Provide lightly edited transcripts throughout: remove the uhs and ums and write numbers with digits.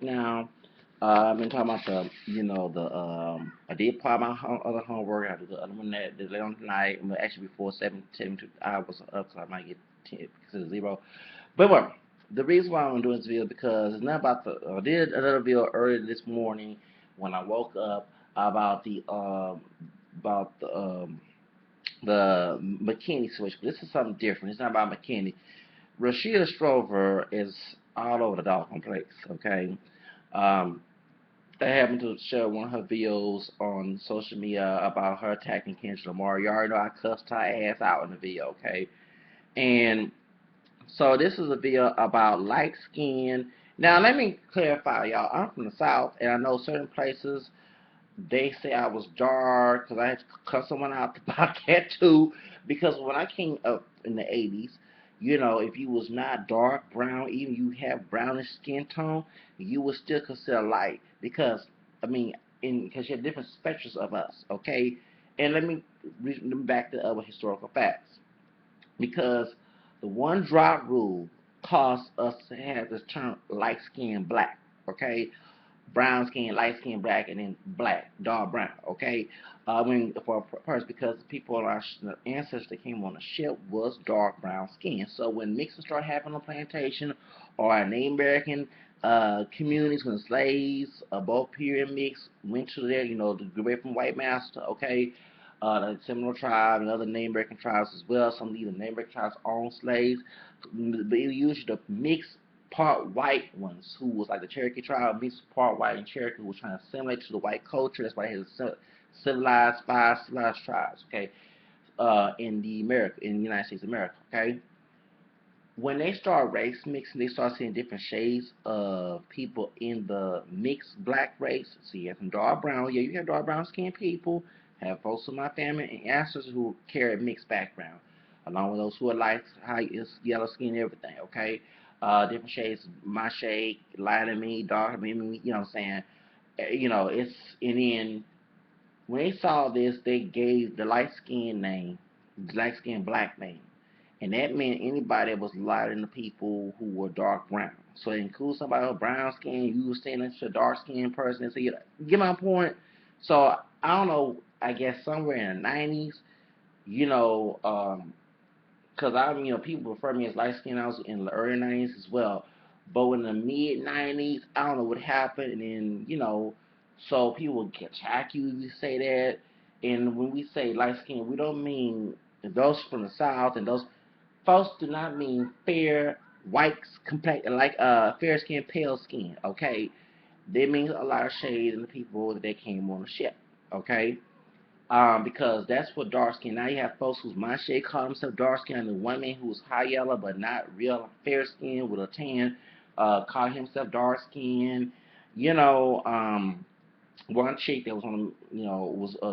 now. I've been talking about I did part of my other homework. I did the other one that later on tonight. Actually before 72 hours up, so I might get 10 because of zero. But well, the reason why I'm doing this video is because it's not about the. I did another video earlier this morning when I woke up about about the McKinney situation. This is something different. It's not about McKinney. Rashida Strober is all over the doggone place. Okay. Um, I happened to share one of her videos on social media about her attacking Kendra Lamar. You already know I cussed her ass out in the video, okay? And so this is a video about light skin. Now let me clarify, y'all. I'm from the South, and I know certain places they say I was dark because I had to cuss someone out about that too. Because when I came up in the 80s, if you was not dark brown, even you have brownish skin tone, you was still considered light. Because because you have different spectrums of us, okay? And let me back to other historical facts. Because the one drop rule caused us to have this term light skin black, okay? Brown skin, light skin, black, and then black, dark brown. Okay, for a person because people our ancestors that came on the ship was dark brown skin. So when mixing started happening on plantation or in Native American communities when slaves, both period mix went to there, to get away from white master. Okay. The Seminole tribe and other Native American tribes as well. Some of the Native American tribes owned slaves, but usually the mixed part white ones who was like the Cherokee tribe, mixed part white and Cherokee who was trying to assimilate to the white culture. That's why they had five civilized tribes, okay, in the United States of America, okay. When they start race mixing, they start seeing different shades of people in the mixed black race. So you have some dark brown, yeah, you have dark brown skinned people, have folks in my family and ancestors who carry mixed background, along with those who are light, high, yellow skin, everything, okay? Different shades, my shade, lighter than me, darker than me, you know what I'm saying? It's, and then when they saw this, they gave the light skin name, light skin black name. And that meant anybody that was lighter than the people who were dark brown. So it includes somebody with brown skin, you were saying it's a dark skinned person. So you get my point? So I don't know, I guess somewhere in the 90s, you know, because people refer me as light skinned. I was in the early 90s as well. But in the mid 90s, I don't know what happened. And then, so people can attack you if you say that. And when we say light skin, we don't mean those from the South, and those folks do not mean fair, white, like fair skin, pale skin, okay? They mean a lot of shades in the people that they came on the ship, okay? Because that's what dark skin. Now you have folks who's my shade call themselves dark skin, and one man who's high yellow but not real fair skin with a tan, call himself dark skin. You know, one chick that was on,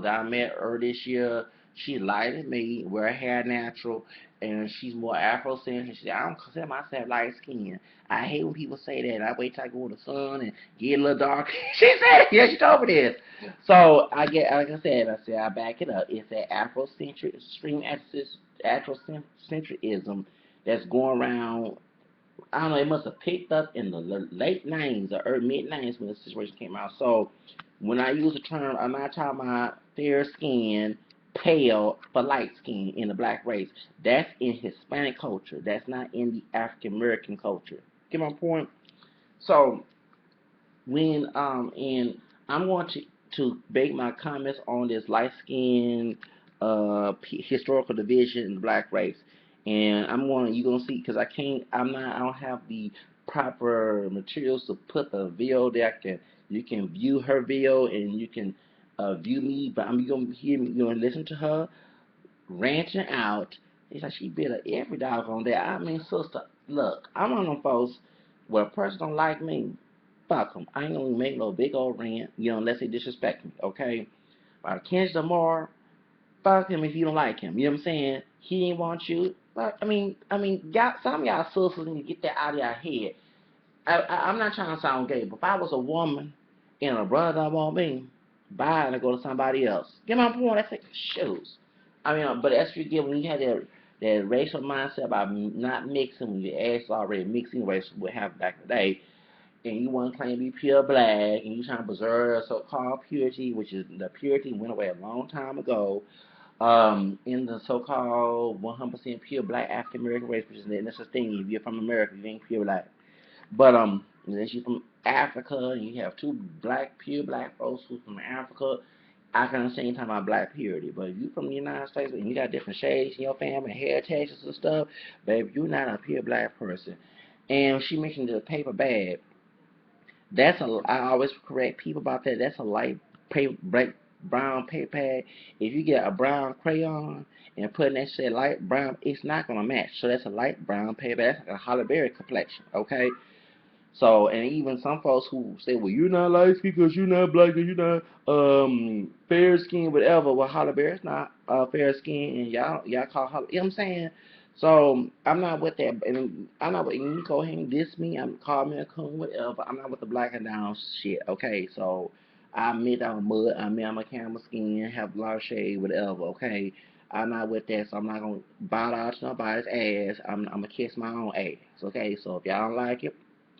that I met earlier this year. She lighter than me, wear her hair natural, and she's more Afro-centric. She said, I don't consider myself light skin. I hate when people say that. I wait till I go in the sun and get a little dark. She said, yeah, she told me this. So I get, like I back it up. It's that Afrocentric, extreme Afrocentrism that's going around. I don't know. It must have picked up in the late '90s or early mid '90s when this situation came out. So when I use the term, I'm not talking about fair skin, pale for light skin in the black race. That's in Hispanic culture. That's not in the African American culture. Get my point? So when and I'm going to make my comments on this light skin historical division in the black race, and you're gonna see because I don't have the proper materials to put the video there. You can view her video and you can view me, but I'm gonna hear me, you're gonna listen to her ranting out. It's like she bit of every dog on there. I mean, sister, look, I'm one of them folks where a person don't like me, fuck them. I ain't gonna make no big old rant, unless they disrespect me, okay? But Kendrick Lamar, fuck him if you don't like him. You know what I'm saying? He ain't want you. But y'all, some of y'all sisters need to get that out of your head. I'm not trying to sound gay, but if I was a woman and a brother don't want me, bye and I go to somebody else. Get my point? That's like shoes. But that's what you get when you have that racial mindset about not mixing when your ass already mixing race we have back in the day. and you want to claim to be pure black, and you trying to preserve so-called purity, which is the purity went away a long time ago. In the so-called 100% pure black African American race, which is that's the thing. If you're from America, you ain't pure black. But unless you're from Africa and you have two pure black folks who's from Africa, I can understand you talking about black purity. But if you from the United States and you got different shades in your family, heritages and stuff, baby, you're not a pure black person. And she mentioned the paper bag. I always correct people about that. That's a light paper, brown paper pad. If you get a brown crayon and put in that shit light brown, it's not gonna match. So that's a light brown paper. That's like a holly berry complexion, okay? So, and even some folks who say, well, you're not light skinned because you're not black and you're not fair skinned, whatever. Well, Holly Berry's not fair skinned, and y'all call Holly. You know what I'm saying? So I'm not with that, and I'm not. You can go ahead and diss me. Call me a coon, whatever. I'm not with the black and down shit. Okay, so I admit I'm mud. I admit I'm a camel skin, have a lot of shade, whatever. Okay. I'm not with that, so I'm not gonna bow down to nobody's ass. I'm gonna kiss my own ass. Okay, so if y'all don't like it,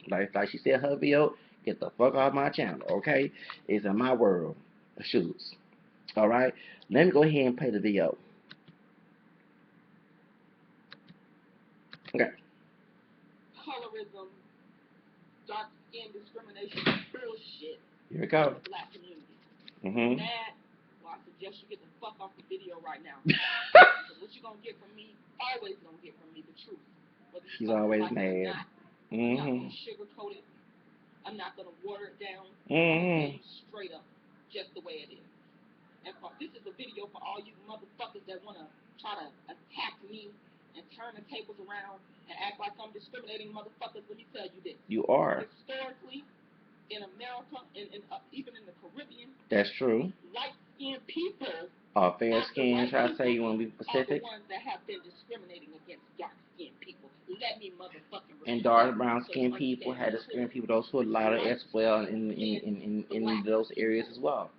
like she said her video, get the fuck off my channel, okay? It's in my world. Shoes. Alright? Let me go ahead and play the video. Okay. Colorism, dark skin discrimination, bullshit. Here we go. The black community. Mad? Well, I suggest you get the fuck off the video right now. Because what you gonna get from me, always gonna get from me the truth. She's always like mad. I'm not gonna sugarcoat it. I'm not gonna water it down. I'm straight up, just the way it is. And this is a video for all you motherfuckers that wanna try to attack me and turn the tables around and act like I'm discriminating motherfuckers. Let me tell you this. You are. Historically, in America, and even in the Caribbean. That's true. Light-skinned people. Fair-skinned. Try to say you want to be specific. Are the ones that have been discriminating against dark-skinned people. Let me motherfucking. And dark brown-skinned people had discriminated people. Those who are lighter as well in those areas as well.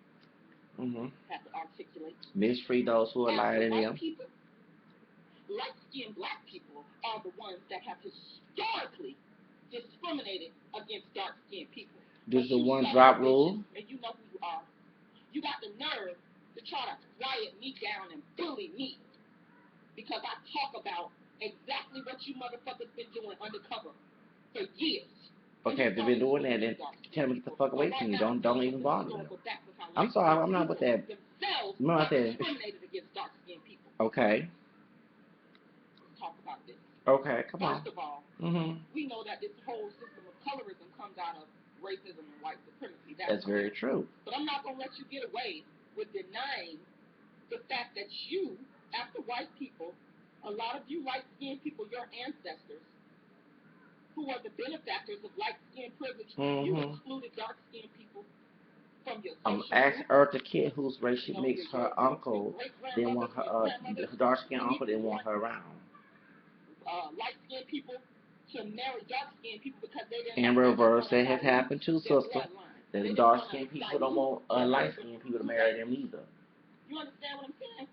Have to articulate. Mistreat those who are lighter than them. Light-skinned black people are the ones that have historically discriminated against dark-skinned people. This is the one drop rule. And you know who you are. You got the nerve to try to quiet me down and bully me because I talk about exactly what you motherfuckers been doing undercover for years. Okay, if they've been doing that, then tell me to get the fuck away from me. Don't even bother me. I'm sorry, I'm not with that. I'm not that. Okay. Talk about this. Okay, come on. First of all, we know that this whole system of colorism comes out of racism and white supremacy. That's very true. But I'm not going to let you get away with denying the fact that you, after white people, a lot of you light-skinned people, your ancestors, who are the benefactors of light-skinned privilege, you excluded dark-skinned people from your social group. Eartha Kitt, whose racial mix, her uncle didn't want her, her dark-skinned uncle didn't want her around. Light-skinned people to marry dark-skinned people because they didn't. In reverse, that has happened too, sister. That dark-skinned people don't want light-skinned people to marry them either. You understand what I'm saying?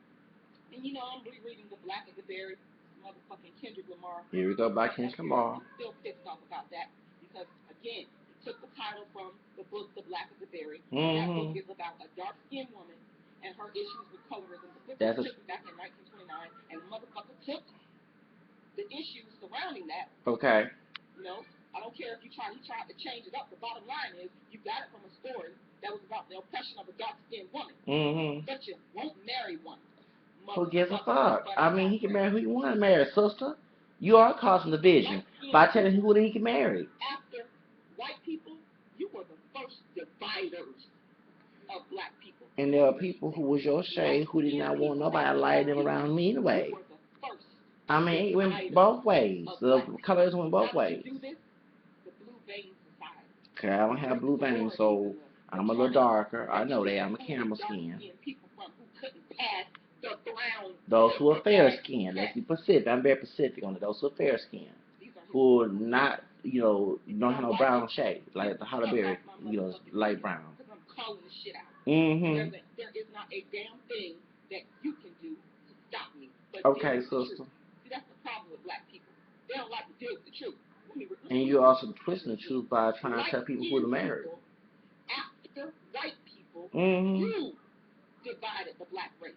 And you know, I'm rereading The Black of the Berry, motherfucking Kendrick Lamar. Here we go by Kendrick Lamar. I'm still pissed off about that because, again, he took the title from the book The Black of the Berry. That book is about a dark-skinned woman and her issues with colorism. The book was written back in 1929, and the motherfucker took the issues surrounding that. Okay. You know, I don't care if he tried to change it up. The bottom line is you got it from a story that was about the oppression of a dark-skinned woman. But you won't marry one. Who gives a fuck? I mean, he can marry who you want to marry, sister. You are causing division by telling who he can marry. After white people, you were the first dividers of black people. And there are people who was your shade who did not want nobody lighting them around me anyway. I mean, it went both ways. The colors went both ways. Okay, I don't have blue veins, so I'm a little darker. I know that. I'm a camel skin. Those who are fair skinned, let's be Pacific. I'm very Pacific on it. Those who are fair skinned, who are not, you know, don't have no brown shade, like the Holly Berry, you know, light brown. There is not a damn thing that you can do to stop me. Okay, sister. See, that's the problem with black people. They don't like to deal with the truth. And you're also twisting the truth by trying to tell people who to marry. After white people, Mm-hmm. you divided the black race.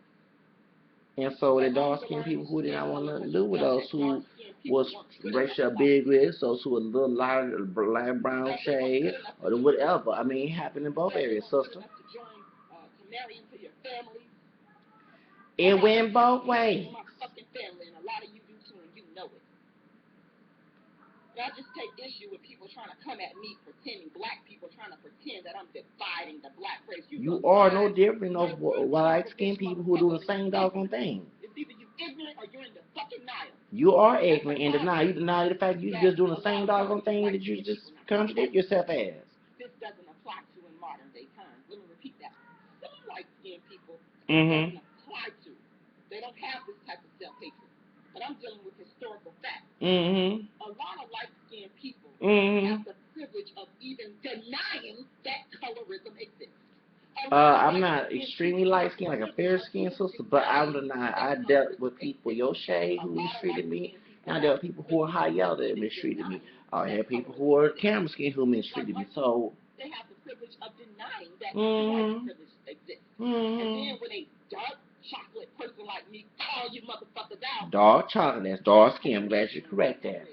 And so the dark-skinned people who did not want nothing to do with those who was racial bigots, those who were a little lighter, light brown shade, or whatever. I mean, it happened in both areas, sister. It went both ways. I just take issue with people trying to come at me pretending, black people trying to pretend that I'm dividing the black race. You are no different of light-skinned people who do the same doggone thing. It's either you ignorant or you're in the fucking denial. You are ignorant and deny. You deny the fact you're just doing the same doggone thing that you just contradict yourself as. This doesn't apply to in modern day times. Let me repeat that. Some light-skinned people Mm-hmm. doesn't apply to. They don't have this type of self-hatred. But I'm dealing with historical facts. Mm-hmm. A lot of light-skinned people Mm-hmm. have the privilege of even denying that colorism exists. I'm not extremely light-skinned, like a fair-skinned sister, but I don't deny I dealt with people your shade who mistreated me, and I dealt with people who are high yellow that mistreated me. I had people who are camera skinned who mistreated me. So they have the privilege of denying that white privilege exists. And then Mm-hmm. when a dark chocolate person like me call you motherfuckers out. Dark chocolate, that's dark skin. I'm glad you correct that.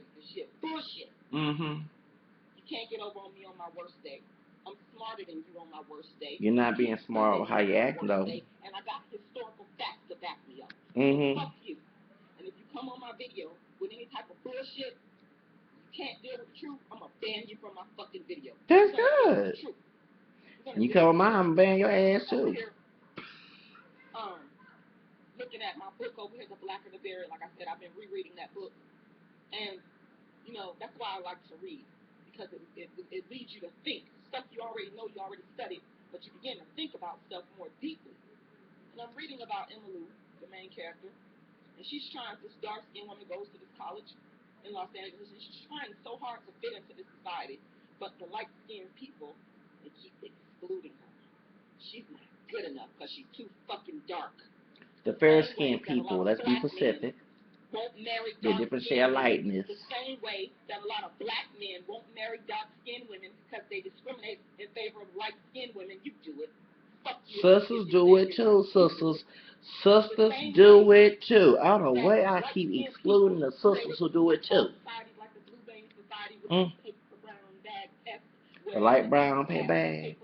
Bullshit. Mm-hmm. You can't get over on me on my worst day. I'm smarter than you on my worst day. You're not being smart with how you act, though. And I got historical facts to back me up. Mm-hmm. Fuck you. And if you come on my video with any type of bullshit, you can't deal with the truth, I'm gonna ban you from my fucking video. That's good. You come on mine, I'm gonna ban your ass too. Looking at my book over here, The Blacker the Berry. Like I said, I've been rereading that book, and you know that's why I like to read, because it leads you to think stuff you already know, you already studied, but you begin to think about stuff more deeply. And I'm reading about Emily, the main character, and she's trying. This dark-skinned woman goes to this college in Los Angeles, and she's trying so hard to fit into this society, but the light-skinned people, they keep excluding her. She's not good enough because she's too fucking dark. The fair-skinned people, let's be specific. The different shade of lightness. The same way that a lot of black men won't marry dark-skinned women because they discriminate in favor of light-skinned women. You do it. Fuck you. Sisters do it too, sisters. Sisters do it too. I don't know why I keep excluding the sisters who do it too. The light brown pay bag.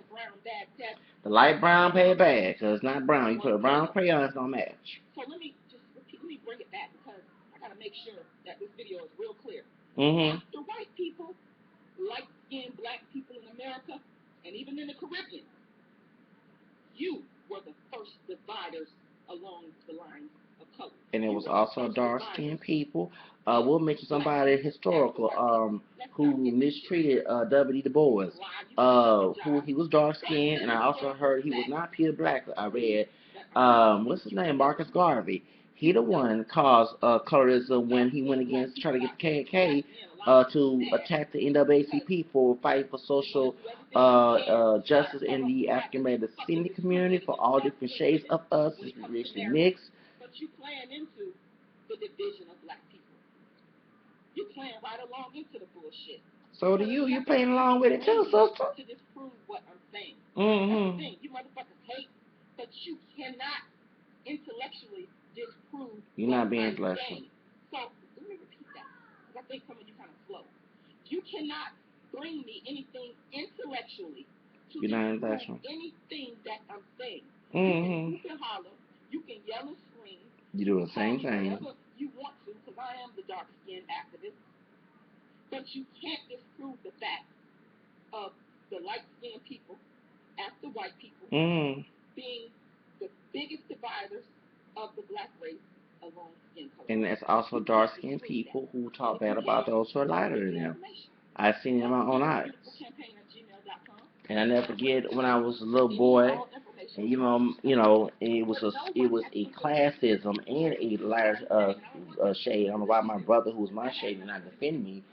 The light brown pay bag, because it's not brown. You put a brown crayon, it's gonna match. So let me bring it back, because I gotta make sure that this video is real clear. Mm-hmm. After white people, light-skinned black people in America, and even in the Caribbean, you were the first dividers along the lines of color. And it was also dark-skinned people. We'll mention somebody historical who mistreated W.D. Du Bois. Who he was dark-skinned, and I also heard he was not pure black. I read, what's his name, Marcus Garvey. He the one caused colorism when he went against trying to get the KKK to attack the NAACP for fighting for social justice in the African-American descendant community for all different shades of us, richly mixed. But you playing into the division of black people. You're playing right along into the bullshit. So do you. You're playing along with it too, sister. To disprove what I'm saying. Mm-hmm. That's the thing. You motherfuckers hate, but you cannot intellectually disprove. You're not being intellectual. So let me repeat that, because I think some of you kind of slow. You cannot bring me anything intellectually to disprove anything that I'm saying. Mm-hmm. You can holler, you can yell and scream. You do the same thing. Whatever you want to, because I am the dark-skinned activist. But you can't disprove the fact of the light-skinned people after white people being the biggest dividers of the black race along skin color. And there's also dark-skinned people who talk bad about those who are lighter than them. I've seen it in my own eyes. And I never forget when I was a little boy, and you know, it was a classism and a lighter shade. I don't know why my brother, who was my shade, did not defend me.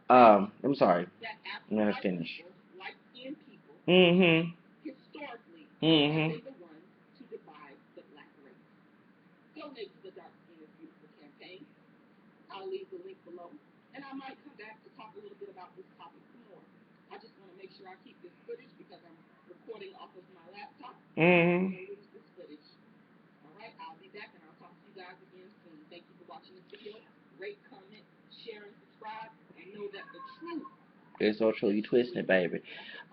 I'm sorry. I'm gonna finish. Mm-hmm. Mm-hmm. Donate to the Dark Skin is Beautiful campaign. I'll leave the link below, and I might come back to talk a about this topic some more. I just want to make sure I keep this footage because I'm recording off of my laptop. I'm going to lose this footage. All right, I'll be back and I'll talk to you guys again soon. Thank you for watching this video. Rate, comment, share, and subscribe, and know that the truth. It's so true. You twisting it, baby.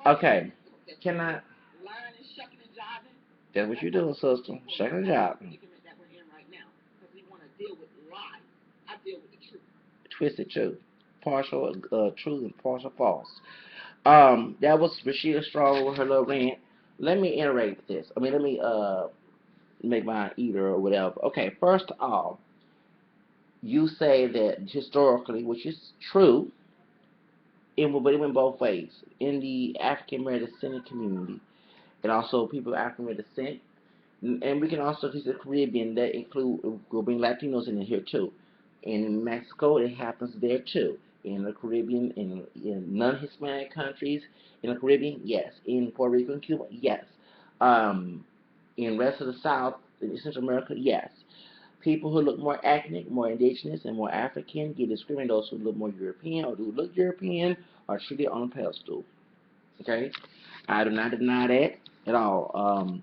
Okay. Can I? Lying and shucking and jiving. That's what you doing, sister. Shucking and jiving. That we're in right now, because we want to deal with lies. I deal with the truth. Twisted truth. Partial truth and partial false. That was Rashida Strober with her little rant. Let me iterate this. I mean, let me make mine either or whatever. Okay, first of all, you say that historically, which is true, but it went both ways. In the African American descendant community, and also people of African American descent, and we can also see the Caribbean that include, we'll bring Latinos in here too. In Mexico, it happens there too. In the Caribbean, in non-Hispanic countries, in the Caribbean, yes. In Puerto Rico and Cuba, yes. In the rest of the South, in Central America, yes. People who look more ethnic, more indigenous, and more African get discriminated. Those who look more European or who look European are treated on a pedestal. Okay? I do not deny that at all.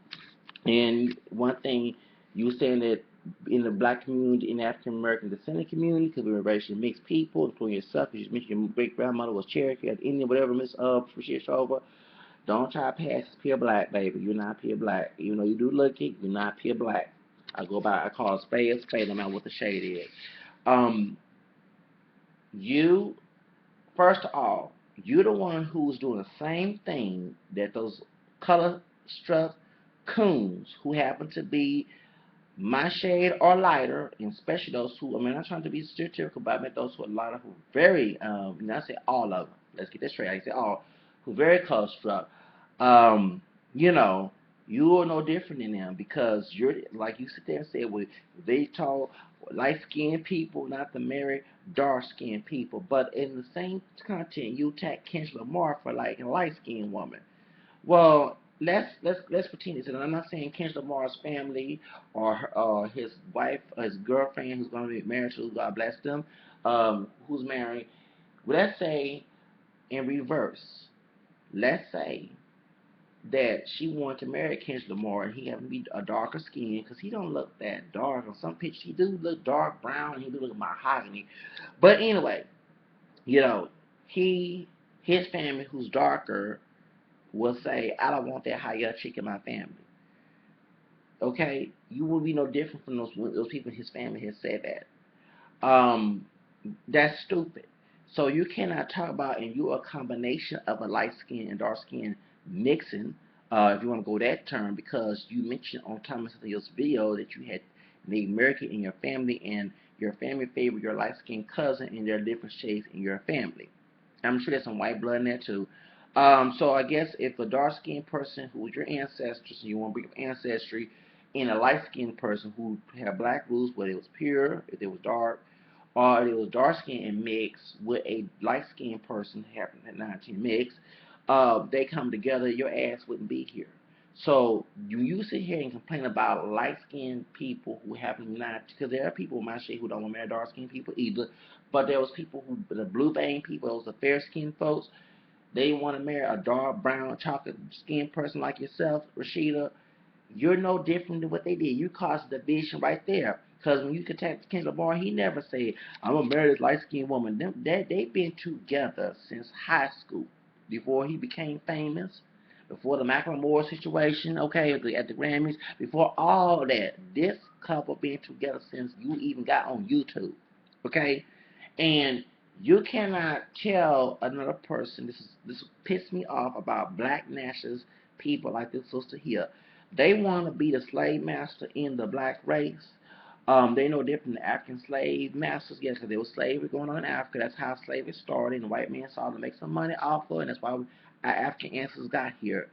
And one thing, you saying that in the black community, in the African American descendant community, because we're racially mixed people, including yourself, because you mentioned your great grandmother was Cherokee, Indian, whatever, Miss Rashida Strober. Don't try to pass as pure black, baby. You're not pure black. Even though you do look it, you're not pure black. I call a spade, no matter what the shade is. Um, you, first of all, you're the one who's doing the same thing that those color struck coons who happen to be my shade or lighter, and especially those who, I mean, I'm not trying to be stereotypical, but I meant those who are lighter, who are very, I say all of them, let's get this straight, I say all, who are very color struck, um, you know, you are no different than them because you're, like you sit there and say, well, they told light-skinned people not to marry dark-skinned people, but in the same content, you attack Kendrick Lamar for like a light-skinned woman. Well, let's pretend this. And I'm not saying Kendrick Lamar's family or his wife, or his girlfriend, who's going to be married to, God bless them, who's married. Let's say in reverse. Let's say that she wanted to marry Kendrick Lamar, and he happened to be a darker skin, because he don't look that dark. On some pictures, he do look dark brown, and he do look mahogany. But anyway, you know, his family, who's darker, will say, I don't want that higher chick in my family. Okay? You will be no different from those people in his family has said that. That's stupid. So you cannot talk about, and you're a combination of a light skin and dark skin mixing, if you want to go that term, because you mentioned on Thomas Hill's video that you had Native American in your family, and your family favored your light skinned cousin, and there are different shades in your family. I'm sure there's some white blood in there too. So I guess if a dark skinned person who was your ancestors, and you want to bring up ancestry, and a light skinned person who had black roots, whether it was pure, if it was dark, or if it was dark skinned and mixed with a light skinned person, happened at 19 mix, they come together, your ass wouldn't be here. So you sit here and complain about light skinned people who happen not, because there are people in my shade who don't want to marry dark skinned people either. But there was people who, the blue vein people, those the fair skinned folks, they want to marry a dark brown chocolate skinned person like yourself, Rashida. You're no different than what they did. You caused the division right there. Because when you contact Kendrick Lamar, he never said, I'm going to marry this light skinned woman. They've been together since high school, before he became famous, before the Macklemore situation, okay, at the Grammys, before all that. This couple been together since you even got on YouTube, okay? And you cannot tell another person, this pissed me off about black nationalist people like this sister here. They want to be the slave master in the black race. They know different than African slave masters, yes, because there was slavery going on in Africa. That's how slavery started, and the white man saw to make some money off of it, and that's why our African ancestors got here.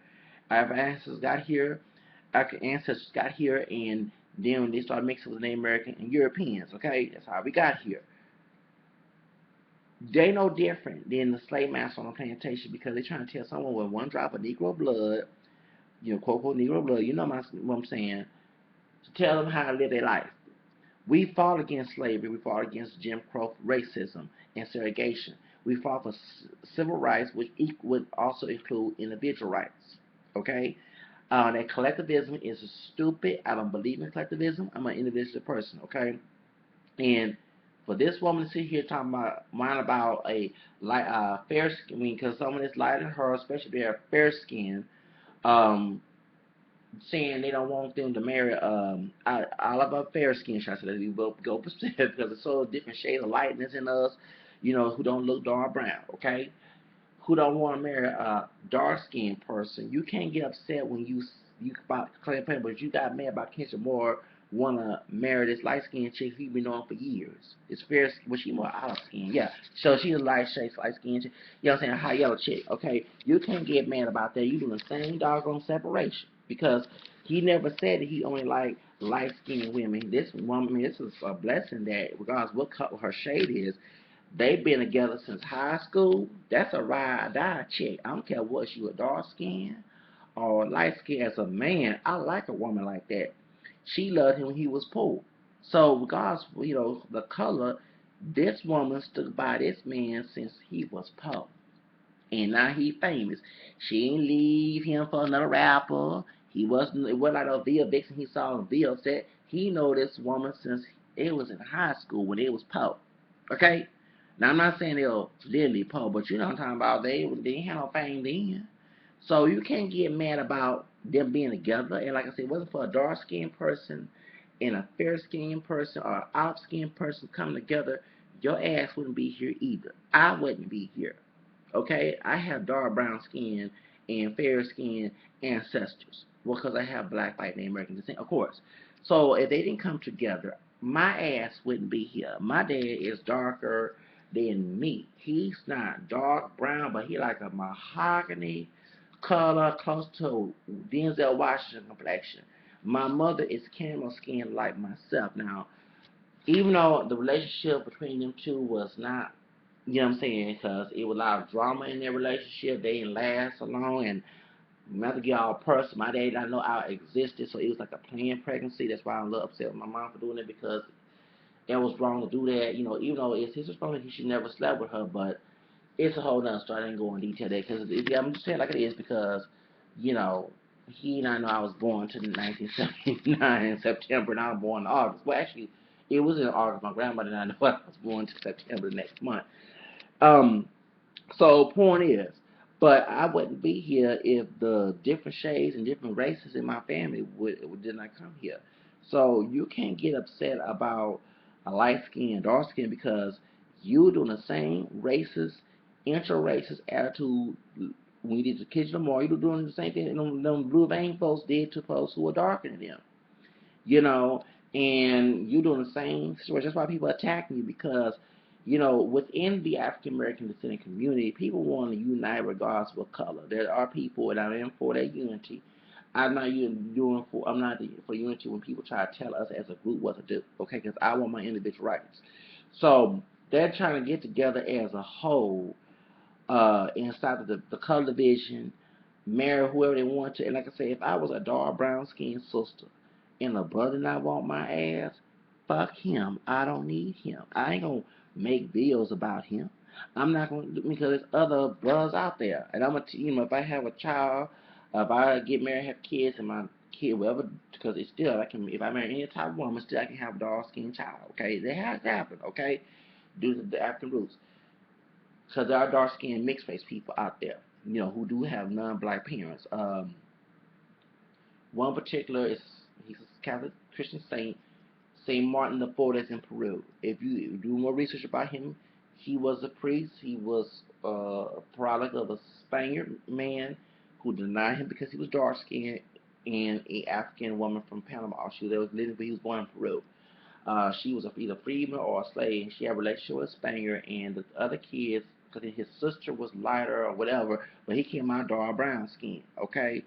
Our ancestors got here, African ancestors got here, and then they started mixing with Native American and Europeans, okay? That's how we got here. They no different than the slave master on the plantation, because they're trying to tell someone with one drop of Negro blood, quote unquote Negro blood, what I'm saying, to tell them how to live their life. We fought against slavery. We fought against Jim Crow racism and segregation. We fought for civil rights, which would also include individual rights. Okay? That collectivism is stupid. I don't believe in collectivism. I'm an individual person. Okay? And for this woman to sit here talking about mine about a light, fair skin, I mean, because someone that's lighter than her, especially if they're fair skin, um, saying they don't want them to marry all of our fair skin shots that we both go because it's so different shades of lightness in us, who don't look dark brown, okay? Who don't want to marry a dark skinned person. You can't get upset when you about claim pain, but you got mad about Kendra Moore want to marry this light skinned chick who you been knowing for years. It's fair, but she more olive skin, yeah. So she's a light shade, light skinned chick. You know what I'm saying? High yellow chick. Okay, you can't get mad about that. You doing the same doggone separation because he never said that he only like light skinned women. This woman, I mean, this is a blessing that regardless what color her shade is, they've been together since high school. That's a ride or die chick. I don't care what she was dark skin or light skin. As a man, I like a woman like that. She loved him when he was poor. So regardless, the color, this woman stood by this man since he was poor. And now he famous. She ain't leave him for another rapper. It wasn't like a Via Vixen he saw in Via set. He know this woman since it was in high school when it was poor. Okay? Now I'm not saying they'll literally poor, but you know what I'm talking about. They didn't have no fame then. So you can't get mad about them being together. And like I said, it wasn't for a dark skinned person and a fair skinned person or an olive skinned person coming together, your ass wouldn't be here either. I wouldn't be here. Okay, I have dark brown skin and fair skin ancestors. Well, because I have black, white, and American descent, of course. So if they didn't come together, my ass wouldn't be here. My dad is darker than me. He's not dark brown, but he like a mahogany color close to Denzel Washington complexion. My mother is camel skin like myself. Now, even though the relationship between them two was not, you know what I'm saying, because it was a lot of drama in their relationship. They didn't last so long, and not to get all personal, my dad didn't know I existed, so it was like a planned pregnancy. That's why I'm a little upset with my mom for doing it because it was wrong to do that. Even though it's his responsibility, he should never slept with her, but it's a whole nother story. I didn't go in detail there because I'm just saying like it is because, you know, he and I know I was born to 1979 in September and I was born in August. Well, actually, it was in August. My grandmother and I know I was born to September the next month. Um, so point is, but I wouldn't be here if the different shades and different races in my family did not come here. So you can't get upset about a light skin, dark skin because you doing the same racist, inter-racist attitude when you did the kids no more. You doing the same thing them blue vein folks did to folks who are darker than them, you know, and you doing the same situation. That's why people attack you because, within the African American descendant community, people want to unite regardless of color. There are people that are in for that unity. I'm not for unity when people try to tell us as a group what to do. Okay, because I want my individual rights. So they're trying to get together as a whole inside of the color division, marry whoever they want to. And like I say, if I was a dark brown skinned sister and a brother and I want my ass, fuck him. I don't need him. I ain't gonna make videos about him. I'm not gonna because there's other brothers out there, and I'm gonna if I have a child, if I get married, have kids, and my kid, whatever, because it's still I can if I marry any type of woman, still I can have a dark skinned child. Okay, that has to happen. Okay, due to the African roots. Because there are dark skinned mixed race people out there, who do have non black parents. One particular he's a Catholic Christian saint, Saint Martin the Porter in Peru. If you do more research about him, he was a priest. He was a product of a Spaniard man who denied him because he was dark skinned and an African woman from Panama. She was living, but he was born in Peru. She was either freedman or a slave. She had a relationship with a Spaniard, and the other kids, because his sister was lighter or whatever, but he came out dark brown skin. Okay,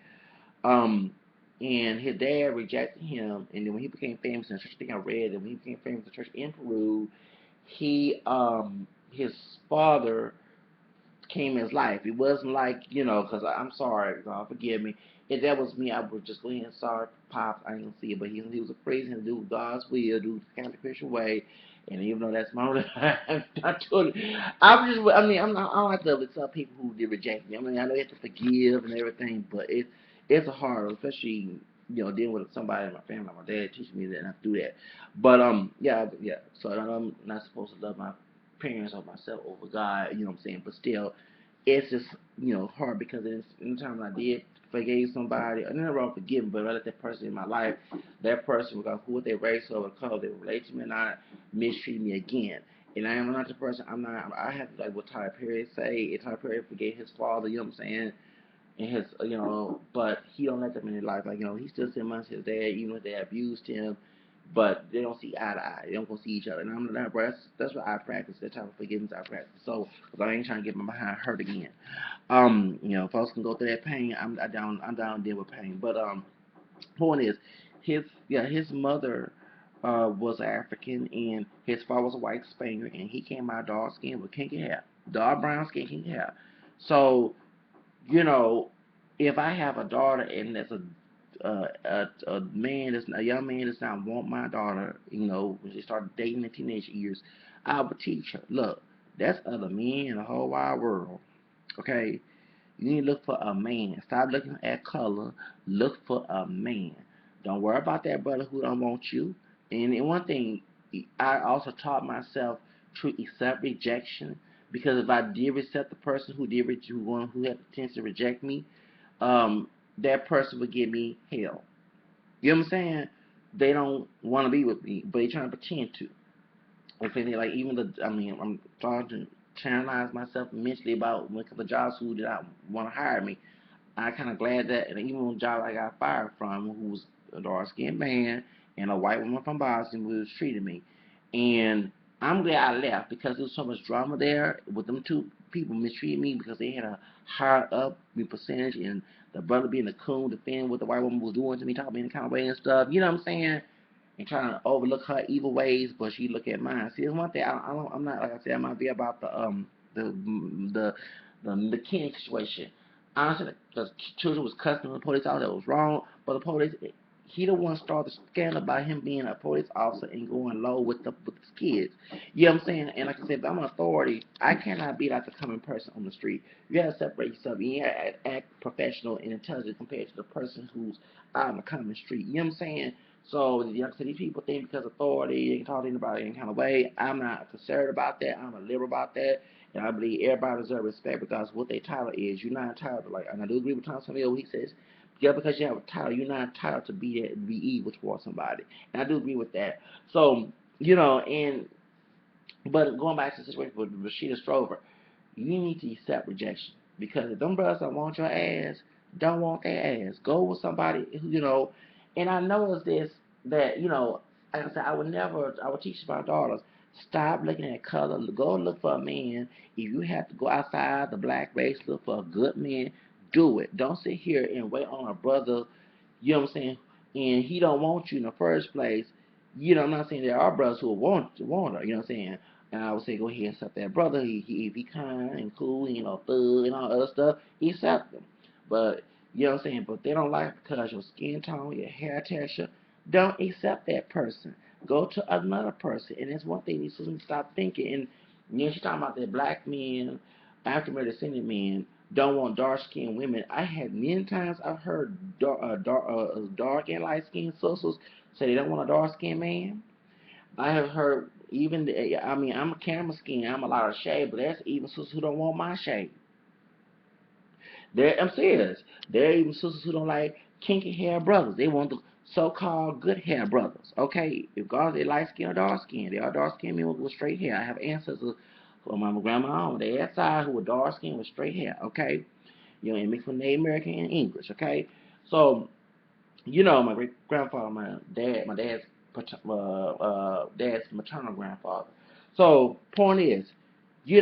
um, and his dad rejected him, and then when he became famous in the church, I think I read that when he became famous in the church in Peru, his father came in his life. It wasn't like, because I'm sorry, God forgive me. If that was me, I would just go ahead and sorry, Pop, I didn't see it. But he was a priest and do God's will, do the kind of Christian way. And even though that's my, I told I'm just, I mean, I don't like to tell people who did reject me. I mean, I know you have to forgive and everything, but it's a hard, especially dealing with somebody in my family, like my dad teaching me that not to do that. But yeah, yeah. So I'm not supposed to love my parents or myself over God. You know what I'm saying? But still, it's just hard because in the time I did forgave somebody, I never wrong forgiving, but I let that person in my life, that person, regardless of who they race or color, they relate to me or not, mistreat me again. And I am not the person. I'm not. I have like what Tyler Perry say. If Tyler Perry forgave his father, you know what I'm saying, and his, but he don't let them in his life. Like he still sends money to his dad, even if they abused him. But they don't see eye to eye. They don't go see each other. And I'm not, bro. That's what I practice. That type of forgiveness I practice. So, because I ain't trying to get my behind hurt again. Folks can go through that pain. I'm down there with pain. But point is, his mother was African and his father was a white Spaniard and he came out dark skin with kinky hair, dark brown skin, kinky hair. So you know, if I have a daughter and there's a man that's a young man that's not want my daughter, when she started dating in teenage years, I would teach her, look, that's other men in the whole wide world. Okay, you need to look for a man. Stop looking at color. Look for a man. Don't worry about that brother who don't want you. And one thing, I also taught myself to accept rejection because if I did accept the person who had the tendency to reject me, that person would give me hell. You know what I'm saying? They don't want to be with me, but they trying to pretend to. And think like even I'm trying to channelize myself mentally about when the jobs who did not want to hire me. I kind of glad that, and even the job I got fired from, who was a dark skinned man and a white woman from Boston, who was treating me, and I'm glad I left because there was so much drama there with them two people mistreating me because they had a higher up percentage, and the brother being a coon, defending what the white woman was doing to me, talking me in the kind of way and stuff. You know what I'm saying? And trying to overlook her evil ways, but she look at mine. See, there's one thing I'm not, like I said, I'm not be about the the the King situation. Honestly, the children was cussing the police out, that was wrong, but the police, he the one started the scandal about him being a police officer and going low with the kids. You know what I'm saying? And like I said, if I'm an authority, I cannot be like the common person on the street. You gotta separate yourself. You gotta act professional and intelligent compared to the person who's out on the common street. You know what I'm saying? So, like I said, these people think because authority, they can talk to anybody any kind of way. I'm not concerned about that. I'm a liberal about that. And I believe everybody deserves respect because what their title is. You're not entitled to, like, and I do agree with Tom Samuel. He says, yeah, because you have a title, you're not entitled to be evil towards somebody. And I do agree with that. So, but going back to the situation with Rashida Strober, you need to accept rejection. Because if them brothers don't want your ass, don't want their ass. Go with somebody who, and I noticed this, that, like I said, I would teach my daughters, stop looking at color, go look for a man. If you have to go outside the black race, look for a good man, do it. Don't sit here and wait on a brother, you know what I'm saying, and he don't want you in the first place. I'm not saying there are brothers who want her, you know what I'm saying? And I would say go ahead and accept that brother. If he kind and cool, thug and all other stuff, accept him. But you know what I'm saying? But they don't like because your skin tone, your hair texture, don't accept that person. Go to another person. And that's one thing you should stop thinking. And she's talking about that black men, African descendant men don't want dark skinned women. I had many times I've heard dark and light skinned sisters say they don't want a dark skinned man. I have heard even I'm a camera skin, I'm a lot of shade, but there's even sisters who don't want my shade. I'm serious. There are even sisters who don't like kinky hair brothers. They want the so-called good hair brothers. Okay, if God they light skin or dark skin, they are dark skin men with straight hair. I have ancestors from my grandma on their side who were dark skin with straight hair. Okay, and mixed with Native American and English. Okay, so my great grandfather, my dad's maternal grandfather. So, point is, you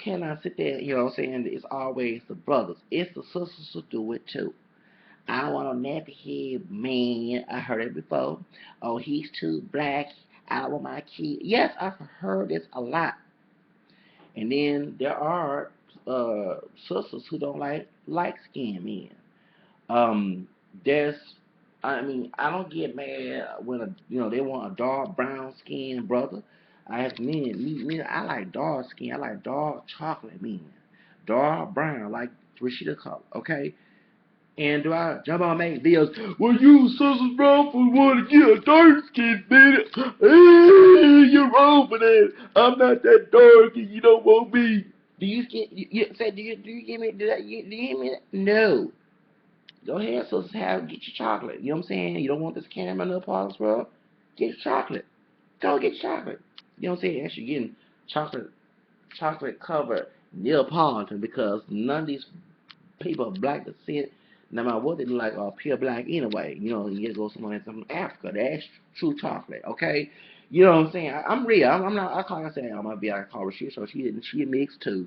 cannot sit there, saying it's always the brothers. It's the sisters who do it too. I don't want a nappy head man. I heard it before. Oh, he's too black. I don't want my kid. Yes, I've heard this a lot. And then there are sisters who don't like light skinned men. Um, there's, I mean, I don't get mad when they want a dark brown skinned brother. I have me. I like dark skin. I like dark chocolate men, dark brown, like Rashida color. Okay. And do I jump on make videos? Well, you sisters wrong for want to get a dark skin, man. Hey, you're wrong for that. I'm not that dark, and you don't want me. Do you get? You say? Do you give me? Do you give me that? No. Go ahead, sisters. Get your chocolate. You know what I'm saying? You don't want this camera no parts, bro. Get your chocolate. Go get your chocolate. You know what I'm saying? Actually, getting chocolate covered Neapolitan because none of these people are black descent, no matter what they look like, are pure black anyway. You know, you go somewhere from Africa, that's true chocolate, okay? You know what I'm saying? I'm real. I'm not. I call. Like I said, I'm gonna be. I call her she. So she mixed too.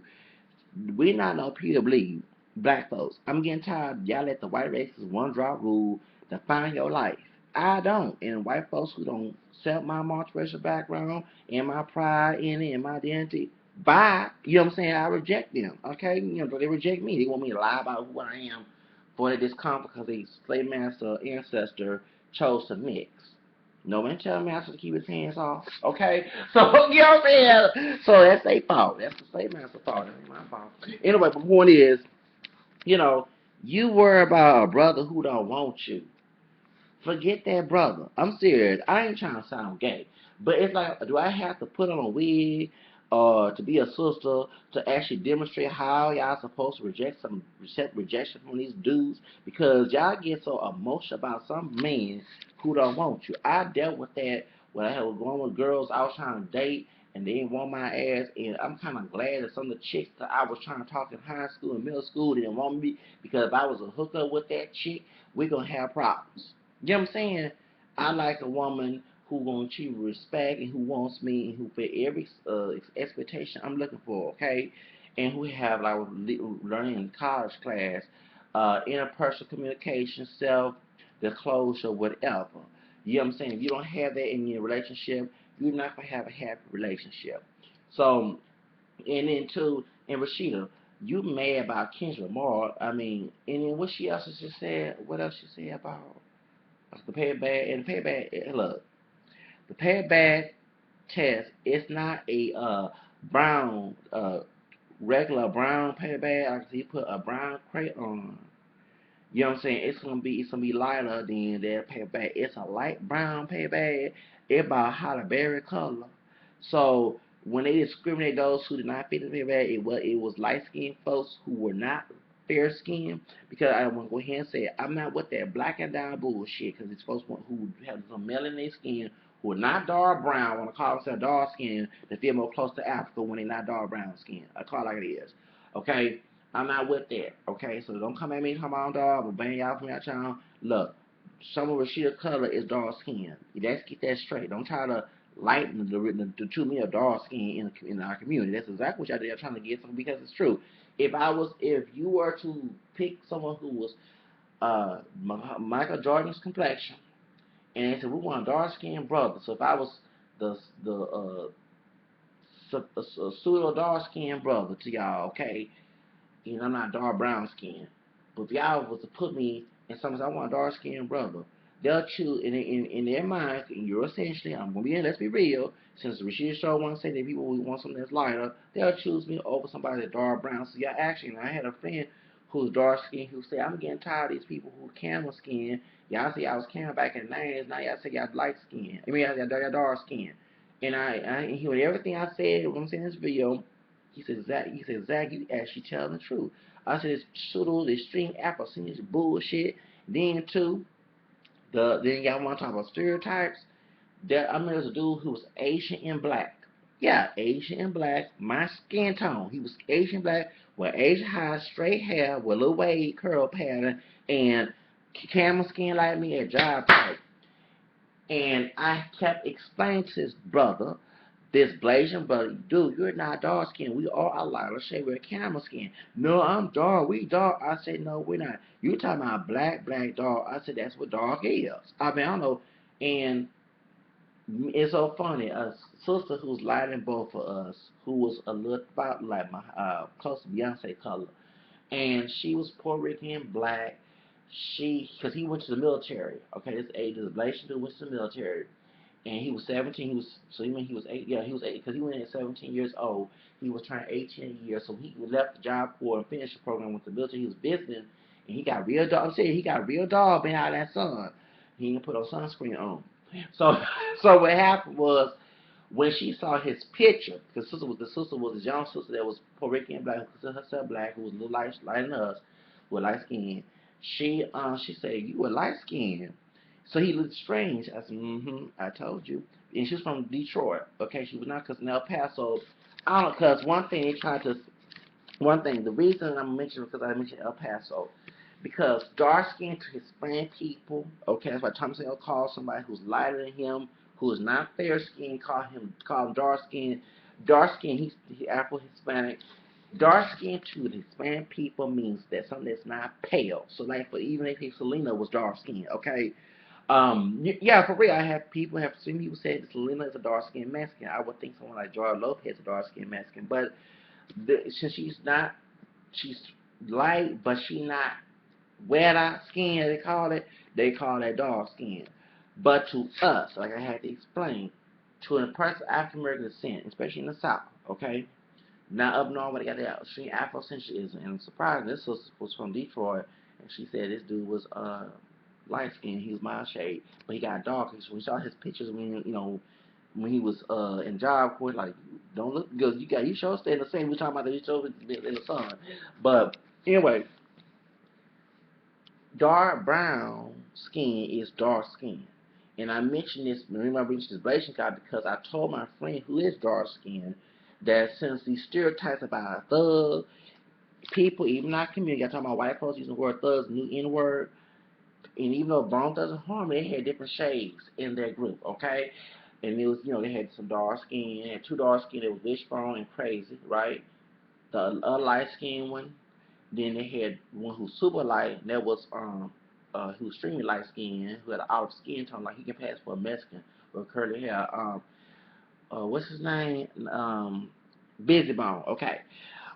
We're not no pure bleed black folks. I'm getting tired. Y'all let the white races one drop rule define your life. I don't. And white folks who don't accept my multiracial background and my pride in it and my identity, bye. You know what I'm saying? I reject them. Okay? You know, they reject me. They want me to lie about who I am for the discomfort because a slave master ancestor chose to mix. No one tell master to keep his hands off. Okay? So, you know what I'm saying? So that's their fault. That's the slave master's fault. That ain't my fault. Anyway, the point is, you know, you worry about a brother who don't want you. Forget that brother. I'm serious. I ain't trying to sound gay. But it's like, do I have to put on a wig or to be a sister to actually demonstrate how y'all supposed to accept rejection from these dudes? Because y'all get so emotional about some man who don't want you. I dealt with that when I was going with girls I was trying to date and they didn't want my ass. And I'm kind of glad that some of the chicks that I was trying to talk in high school and middle school didn't want me because if I was a hookup with that chick, we're going to have problems. You know what I'm saying? I like a woman who gonna treat me with respect and who wants me and who fit every expectation I'm looking for, okay? And who have like learning in college class, interpersonal communication, self disclosure, whatever. You know what I'm saying? If you don't have that in your relationship, you're not gonna have a happy relationship. So, and then too, and Rashida, you mad about Kendra Moore? I mean, and then what she else just said? What else she said about? The pay it back and the pay it back. Look, the pay it back test. It's not a brown regular brown pay it back. Like you put a brown crate on. You know what I'm saying? It's gonna be lighter than that paper bag. It's a light brown paper bag. It's about holly berry color. So when they discriminate those who did not fit the paper bag, it was light skinned folks who were not fair skinned. Because I want to go ahead and say it, I'm not with that black and down bullshit. Because it's folks who have some melanin in their skin who are not dark brown want to call themselves dark skin to feel more close to Africa when they're not dark brown skin. I call it like it is. Okay, I'm not with that. Okay, so don't come at me talking about dog or bang y'all from your channel. Look, some of Rashida color is dark skin. Let's get that straight. Don't try to lighten the treat me a dark skin in our community. That's exactly what y'all did trying to get from because it's true. If you were to pick someone who was Michael Jordan's complexion, and they said we want a dark skinned brother. So if I was the pseudo dark skinned brother to y'all, okay, and I'm not dark brown skin. But if y'all was to put me in something, I want a dark skinned brother. They'll choose in their mind. And you're essentially, I'm gonna be in. Let's be real. Since Rashida Strober wants to say that people want something that's lighter, they'll choose me over somebody that's dark brown. So yeah, actually, and I had a friend who's dark skinned who said, I'm getting tired of these people who camel skin. Y'all say I was camel back in the 90s. Now y'all say y'all light skin. I mean, y'all dark skin. And I he heard everything I said when I'm saying this video. Zach, you actually telling the truth. I said, it's pseudo, extreme apathy, this bullshit. Then, too, then y'all want to talk about stereotypes. I mean, there's a dude who was Asian and black. Yeah, Asian and black, my skin tone. He was Asian black with Asian high, straight hair, with a little wave curl pattern, and camel skin like me, a job type. And I kept explaining to this brother, this Blasian brother, dude, you're not dark skinned. We all are lighter shade. We're camel skin. No, I'm dark. We dark. I said, no, we're not. You talking about black, dark. I said, that's what dark is. I mean, I don't know. And it's so funny. A sister who's lighter than both of us, who was a little about like my close to Beyonce color, and she was Puerto Rican, black. Because he went to the military. Okay, this Blasian dude went to the military and he was 17. He was so he mean he was 8. Yeah, he was 8 because he went in at 17 years old. He was turning 18 years, so he left the job Corps and finished the program with the military. He was visiting, and he got real dog. I'm saying he got real dog behind that sun. He didn't put no sunscreen on. So so what happened was when she saw his picture, because the sister was a young sister that was Puerto Rican black, who considered herself black, who was a little lighter than us, with light skin. She said, "You were light skinned." So he looked strange. I said, "Mm-hmm, I told you." And she was from Detroit. Okay, she was not cousin El Paso. I don't know, cause one thing, the reason I'm mentioning because I mentioned El Paso, because dark skinned to Hispanic people, okay, that's why Thomas L. calls somebody who's lighter than him, who is not fair skinned, call him dark skinned. Dark skinned, he's Afro Hispanic. Dark skinned to the Hispanic people means that something that's not pale. So like for even if Selena was dark skinned, okay. Yeah, for real, I have seen people say that Selena is a dark skinned Mexican. I would think someone like George Lopez is a dark skinned Mexican, but since she's not, she's light, but she not wetter skin, they call that dark skin. But to us, like I had to explain, to a person of African American descent, especially in the South, okay, now up north, they got that extreme Afrocentricism, and surprising, this was from Detroit, and she said this dude was light skinned, he was my shade, but he got dark. So we saw his pictures when he was in Job Corps, like don't look because you sure stay in the same. We're talking about that you sure in the sun, but anyway, dark brown skin is dark skin. And I mentioned this, remember I mentioned this Blasian guy because I told my friend who is dark skinned that since these stereotypes about a thug, people, even our community, I'm talking about white folks using the word thugs, new N word, and even though Bone Thugs and they had different shades in their group, okay? And it was, they had some dark skin, they had two dark skin, that was Wishbone and Crazy, right? The other light skinned one, then they had one who's super light, and that was who's extremely light skinned, who had an olive skin tone, like he can pass for a Mexican with curly hair. What's his name? Busy Bone. Okay.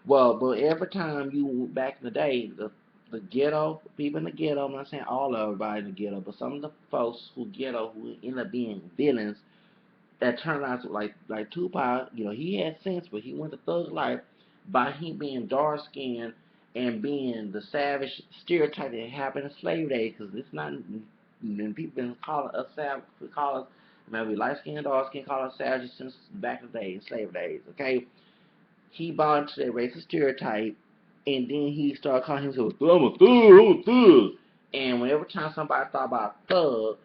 Well, but every time you back in the day, the ghetto people in the ghetto, I'm not saying all of everybody in the ghetto, but some of the folks who ghetto who end up being villains that turned out to like Tupac, he had sense, but he went to thug life by him being dark skinned and being the savage stereotype that happened in slavery days. Because it's not when people been calling us savage, we call us maybe light skinned, dark skinned, call us savages since back in the day, slavery days. Okay, he bought into that racist stereotype, and then he started calling himself, I'm a thug, I'm a thug. And whenever time somebody thought about thug,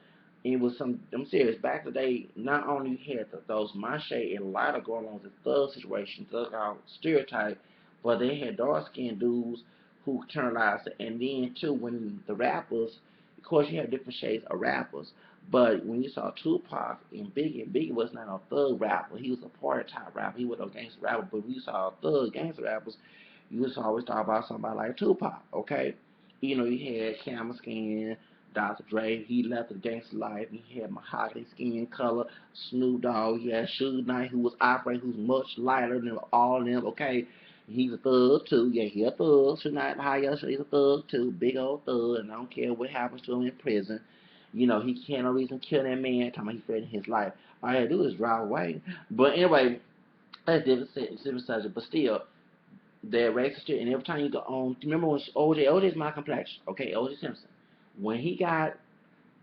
it was I'm serious, back in the day, not only you had those mache and lighter going on with the thug situation, thug out stereotype, but they had dark skinned dudes who internalized it. And then, too, when the rappers, of course, you have different shades of rappers. But when you saw Tupac and Biggie was not a thug rapper. He was a party type rapper. He was a gangster rapper. But when you saw thug gangster rappers, you just always talk about somebody like Tupac, okay? You had Camel Skin, Dr. Dre. He left the gangster life. You had mahogany skin color, Snoop Dogg. You had Suge Knight, who was operating, who's much lighter than all of them, okay? He's a thug too. Yeah, he a thug. Suge Knight, he's a thug too. Big old thug, and I don't care what happens to him in prison. He can't no reason kill that man. Talking about he threatened his life. All he had to do is drive away. But anyway, that's different subject. But still, that racist shit. And every time you go on, remember when OJ is my complexion. Okay, OJ Simpson. When he got,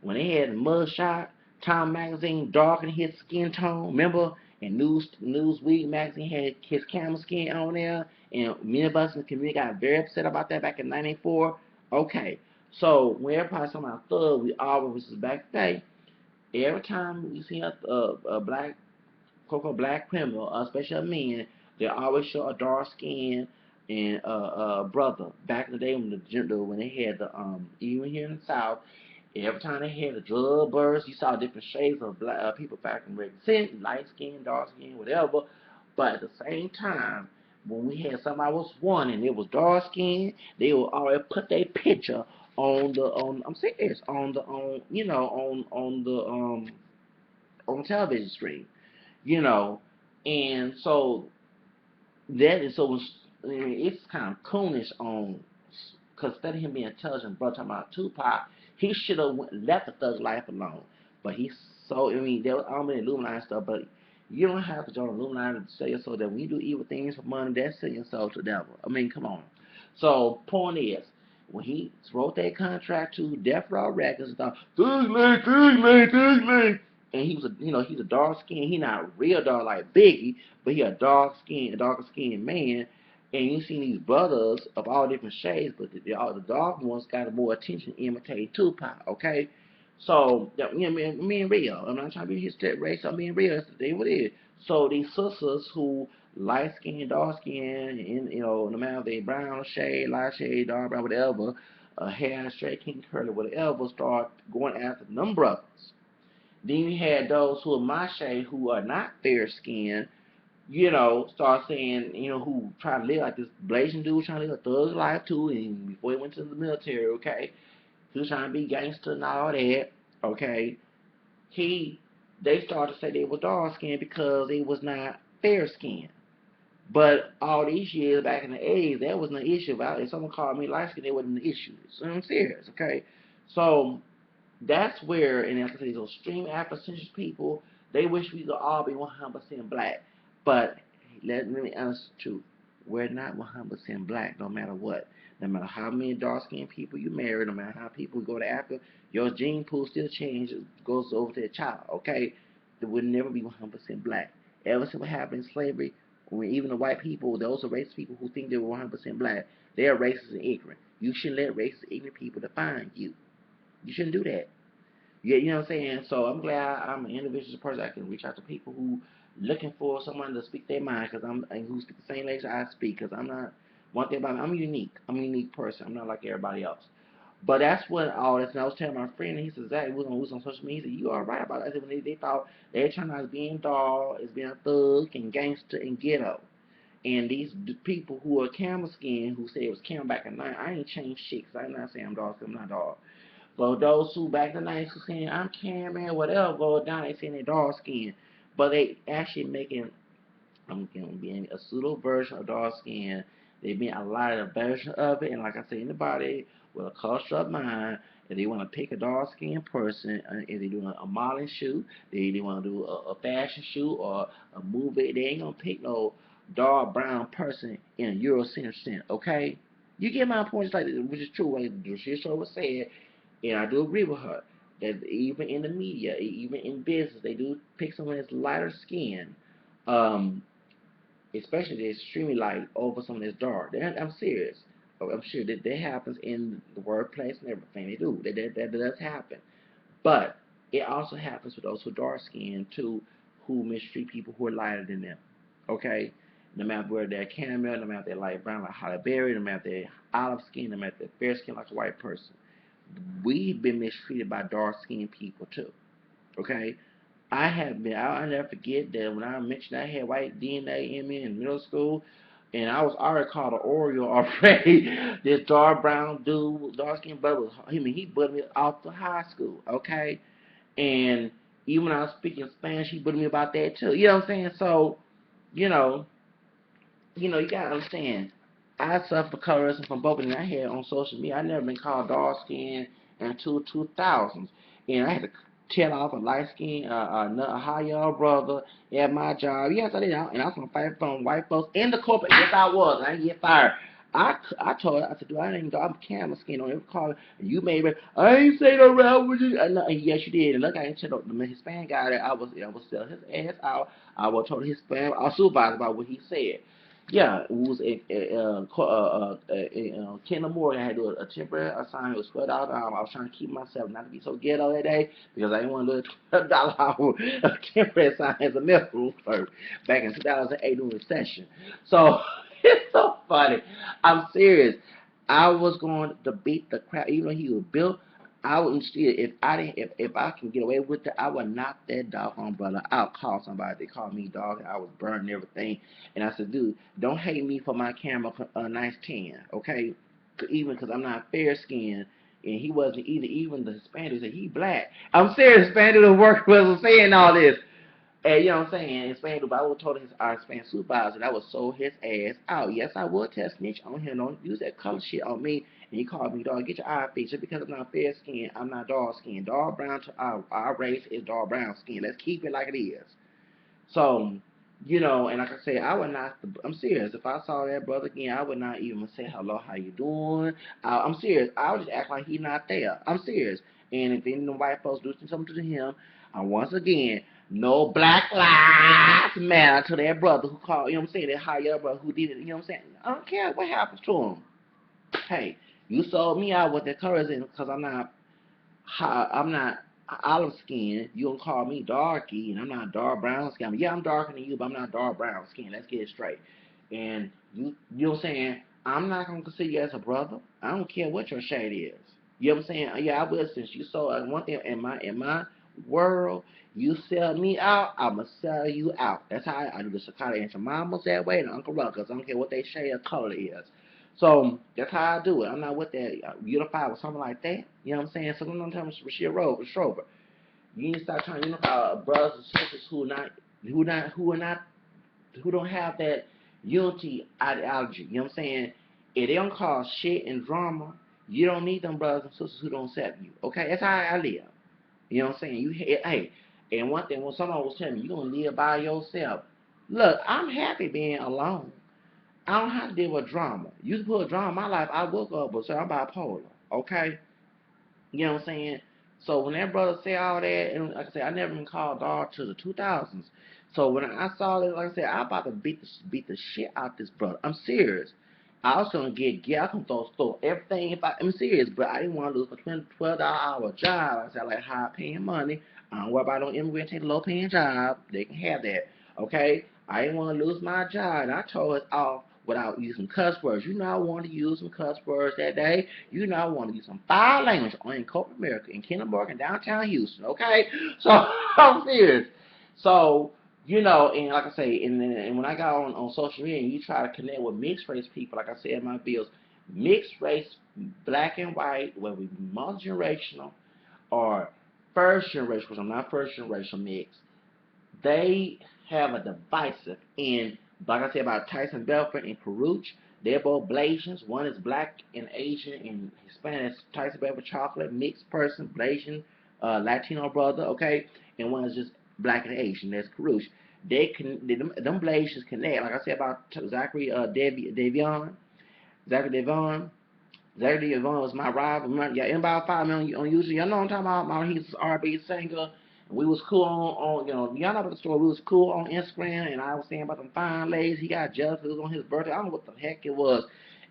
when they had mug shot, Time Magazine darkened his skin tone. Remember? And Newsweek magazine had his camel skin on there, and many of us in the community got very upset about that back in '94. Okay, so when everybody talking about thug, we always back then. Every time we see a black, quote black criminal, especially a man, they always show a dark skin and brother. Back in the day when they had even here in the South, every time they had the drug burst, you saw different shades of black people back in the descent, light skin, dark skin, whatever. But at the same time, when we had somebody was one and it was dark skin, they would always put their picture on I'm serious on television screen, you know, and so that is so I mean, it's kind of coonish on because instead of him being intelligent, bro, talking about Tupac, he should have left the thug life alone, but he So I mean, there was all many Illuminati stuff, but you don't have to join Illuminati to sell your soul. That when you do evil things for money, that's selling your soul to the devil. I mean, come on. So point is, when he wrote that contract to Death Row Records, and thought, and he was a, he's a dark skinned, he not real dark like Biggie, but he a darker skinned man. And you see these brothers of all different shades, but all the dark ones got more attention imitating Tupac, okay? So, I'm being real. I'm not trying to be his race. I'm being real. That's the what it is. So these sisters who light skin, dark skin, and no matter if they brown shade, light shade, dark brown, whatever, hair straight, kinky curly, whatever, start going after them brothers. Then you had those who are my shade who are not fair skinned, start saying, who try to live like this blazing dude trying to live a thug's life too, and before he went to the military, okay, he was trying to be gangster and all that, okay. He, they started to say they were dark skinned because they was not fair skinned. But all these years back in the 80s, that wasn't an issue. If someone called me light skinned, it wasn't an issue. So I'm serious, okay. So that's where, and like I say, those extreme Afrocentric people, they wish we could all be 100% black. But let me be honest with you, we're not 100% black no matter what. No matter how many dark skinned people you marry, no matter how people go to Africa, your gene pool still changes, goes over to the child, okay? It would never be 100% black. Ever since what happened in slavery, when even the white people, those are racist people who think they were 100% black, they are racist and ignorant. You shouldn't let racist, ignorant people define you. You shouldn't do that. Yeah, you know what I'm saying? So I'm glad I'm an individual person. I can reach out to people who looking for someone to speak their mind, because and who speak the same language I speak, because I'm not, one thing about me, I'm unique. I'm a unique person. I'm not like everybody else. But that's what all this, and I was telling my friend, and he said, Zach, we was on social media. He said, you are right about that. I said, when they thought they were trying to being dog, as being a thug and gangster and ghetto. And these people who are camel skin, who say it was camel back in the night, I ain't changed shit, because I'm not saying I'm dog, because I'm not dog. For those who back in the 90s were saying, I'm Cameron, whatever, go down, they saying they dark skin. But they actually making, I'm going to be a pseudo version of dark skin. They being a lot of version of it. And like I said, anybody with a cultural mind, if they want to pick a dark skinned person, if they doing a modeling shoot, they want to do a fashion shoot or a movie, they ain't going to pick no dark brown person in a Eurocentric sense, okay? You get my point, just like, which is true, like Rashida Strober said, and I do agree with her that even in the media, even in business, they do pick someone that's lighter skin, um, especially the extremely light over someone that's dark. I'm serious. I'm sure that happens in the workplace and everything they do. That does happen. But it also happens with those who are dark skinned too, who mistreat people who are lighter than them. Okay? No matter whether they're caramel, no matter if they're light brown like Halle Berry, no matter if they're olive skin, no matter if they're fair skin like a white person. We've been mistreated by dark skinned people too. Okay? I have been, I'll never forget that when I mentioned I had white DNA in me in middle school, and I was already called an Oreo already. This dark brown dude, dark skinned brother, he put me off to high school, okay? And even when I was speaking Spanish, he put me about that too. You know what I'm saying? So, you know, you gotta understand. I suffer colorism from both, and I had on social media. I never been called dark skin until 2000s, and I had to tell off a light skin, a high young brother at my job. Yes, I did, and I was gonna fight from white folks in the corporate. Yes, I was. I didn't get fired. I told her, I said, dude, I ain't I'm camera skin on every call. And you made me. I ain't say no rap with you. And yes, you did. And look, I ain't tell the Hispanic guy that I was sell his ass out. I was told his Hispanic, our supervisor about what he said. Yeah, it was Kendall Moore. I had to do a temporary assignment. It was $12. I was trying to keep myself not to be so ghetto that day because I didn't want to do a $12 hour temporary assignment as a medical clerk back in 2008 during the recession. So it's so funny. I'm serious. I was going to beat the crap, even though he was built. I would still, if I can get away with it, I would knock that dog on brother. I'll call somebody. They called me dog. I was burning everything, and I said, dude, don't hate me for my camera nice tan, okay? Even because I'm not fair skinned, and he wasn't either. Even the Hispanic said he black. I'm serious. Hispanic was working was saying all this. And you know what I'm saying? In Spain, I would told our Spanish supervisor that I would sold his ass out. Yes, I would tell snitch on him. Don't use that color shit on me and you call me dog, get your eye fixed. Just because I'm not fair skinned, I'm not dark skinned. Dark brown to our race is dark brown skin. Let's keep it like it is. So, and like I said, I would not. I'm serious. If I saw that brother again, I would not even say hello, how you doing? I'm serious. I would just act like he not there. I'm serious. And if any of the white folks do something to him, once again, no Black Lives Matter to that brother who called. You know what I'm saying? That higher brother who did it. You know what I'm saying? I don't care what happens to him. Hey, you sold me out with the currency because I'm not olive skin. You gonna call me darky, and I'm not dark brown skin. I mean, yeah, I'm darker than you, but I'm not dark brown skin. Let's get it straight. And you know what I'm saying? I'm not gonna consider you as a brother. I don't care what your shade is. You know what I'm saying? Yeah, I will. Since you sold one thing in my world, you sell me out, I'ma sell you out. That's how I do the Sakata and your mama's that way, and Uncle Ruckus. I don't care what they shade of color is. So that's how I do it. I'm not with that unify with something like that. You know what I'm saying? So I'm talking Rashida Strober. You need to start trying to unify brothers and sisters who don't have that unity ideology. You know what I'm saying? If they don't cause shit and drama, you don't need them brothers and sisters who don't accept you. Okay, that's how I live. You know what I'm saying? Hey, and one thing when someone was telling me you're gonna live by yourself. Look, I'm happy being alone. I don't have to deal with drama. You can put drama in my life. I woke up, but say I'm bipolar. Okay, you know what I'm saying? So when that brother say all that, and like I said, I never been called dog to the 2000s. So when I saw it, like I said, I'm about to beat the shit out this brother. I'm serious. I was gonna I can throw everything if I'm serious, but I didn't want to lose my $12 hour job. I said, I like high paying money. I don't worry about no immigrant take a low paying job. They can have that. Okay? I didn't want to lose my job, and I told it off without using cuss words. You know I wanted to use some cuss words that day. You know I want to use some foul language in corporate America, in Kenneburg and downtown Houston, okay? So, I'm serious. So, and like I say, and when I got on social media and you try to connect with mixed race people, like I said in my bills, mixed race, black and white, whether we multi-generational or first generation, because I'm not first generation mixed, they have a divisive. And like I said about Tyson Belford and Karuch, they're both Blasians. One is black and Asian and Hispanic. Tyson Belford, chocolate, mixed person, Blasian, Latino brother, okay? And one is just black and Asian. That's Karuch. Them Blasians connect. Like I said about Zachary Davion, Zachary Devon. Zachary Devon was my rival. Yeah, anybody follow me on YouTube? Y'all know what I'm talking about. He's an R&B singer. We was cool on y'all know about the story. We was cool on Instagram, and I was saying about them fine ladies. He got jealous. It was on his birthday. I don't know what the heck it was.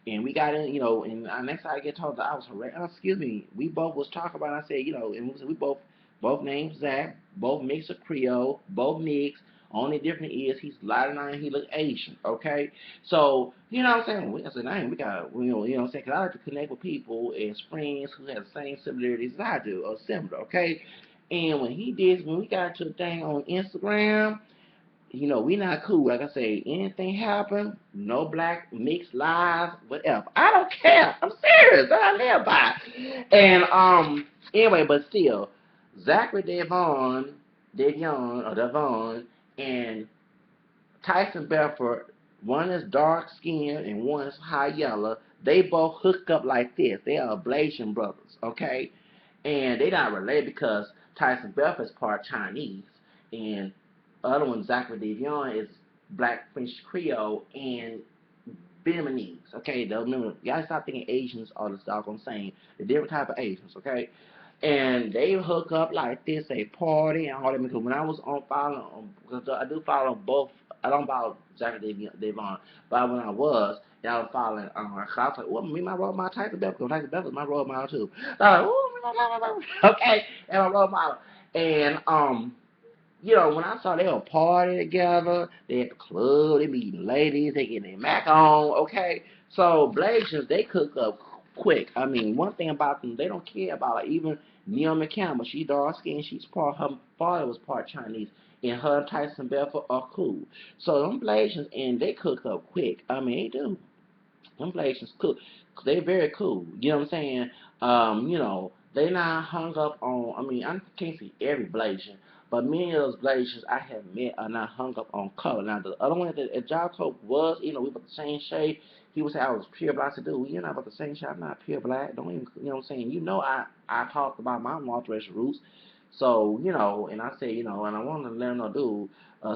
And we got in, and next time I get told that I was harassed. Excuse me. We both was talking about it. I said, and we both named Zach, both mix of Creole, both mix. Only difference is he's lighter than he look Asian, okay? So, you know what I'm saying? As a name, we got, what I'm saying? Because I like to connect with people as friends who have the same similarities as I do, or similar, okay? And when we got to the thing on Instagram, we not cool. Like I say, anything happen, no black mixed lives, whatever. I don't care. I'm serious. I live by. And anyway, but still, Zachary Devon, and Tyson Belford, one is dark skinned and one is high yellow. They both hook up like this. They are Blasian brothers, okay? And they not related because Tyson Belford is part Chinese, and the other one, Zachary Devion, is Black French Creole and Vietnamese. Okay, remember, y'all stop thinking Asians are the doggone same. The different type of Asians. Okay, and they hook up like this, they party and all that. Because when I was on following, because I do follow both. I don't follow Zachary Devon, but when I was, I was following. I was like, well, me my role model Tyson Belford. Tyson Belford is my role model too. So I was like, okay, and my role model, and when I saw they were partying together, they at the club, they meeting ladies, they getting their mac on, okay? So Blasians, they cook up quick. I mean, one thing about them, they don't care about like even Neil McCampbell. She dark skinned, her father was part Chinese, and her and Tyson Belford are cool. So them Blasians, and they cook up quick. I mean, they do. Them Blasians cool. They very cool. You know what I'm saying? They not hung up on. I mean, I can't see every Blasian, but many of those Blasians I have met are not hung up on color. Now the other one that Job Cope was, we were the same shade. he would say I was pure black. I said, dude, you're not about the same shit. I'm not pure black. Don't even, you know what I'm saying? I talked about my multiracial roots. So, and I say, and I want to let him know, dude,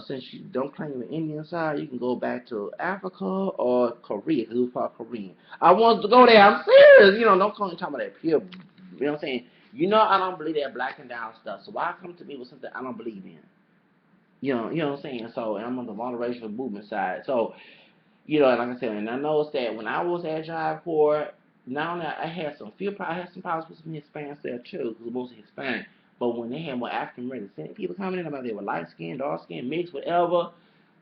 since you don't claim the Indian side, you can go back to Africa or Korea, because he was part Korean. I want to go there. I'm serious. Don't come and talk about that pure, you know what I'm saying? I don't believe that black and down stuff. So why come to me with something I don't believe in? You know what I'm saying? So, and I'm on the multiracial movement side. So, and like I said, and I noticed that when I was at Job Corps, not only I had I had some problems with some Hispanics there too, because mostly Hispanic. But when they had more African American people coming in, about they were light skinned, dark skinned, mixed, whatever,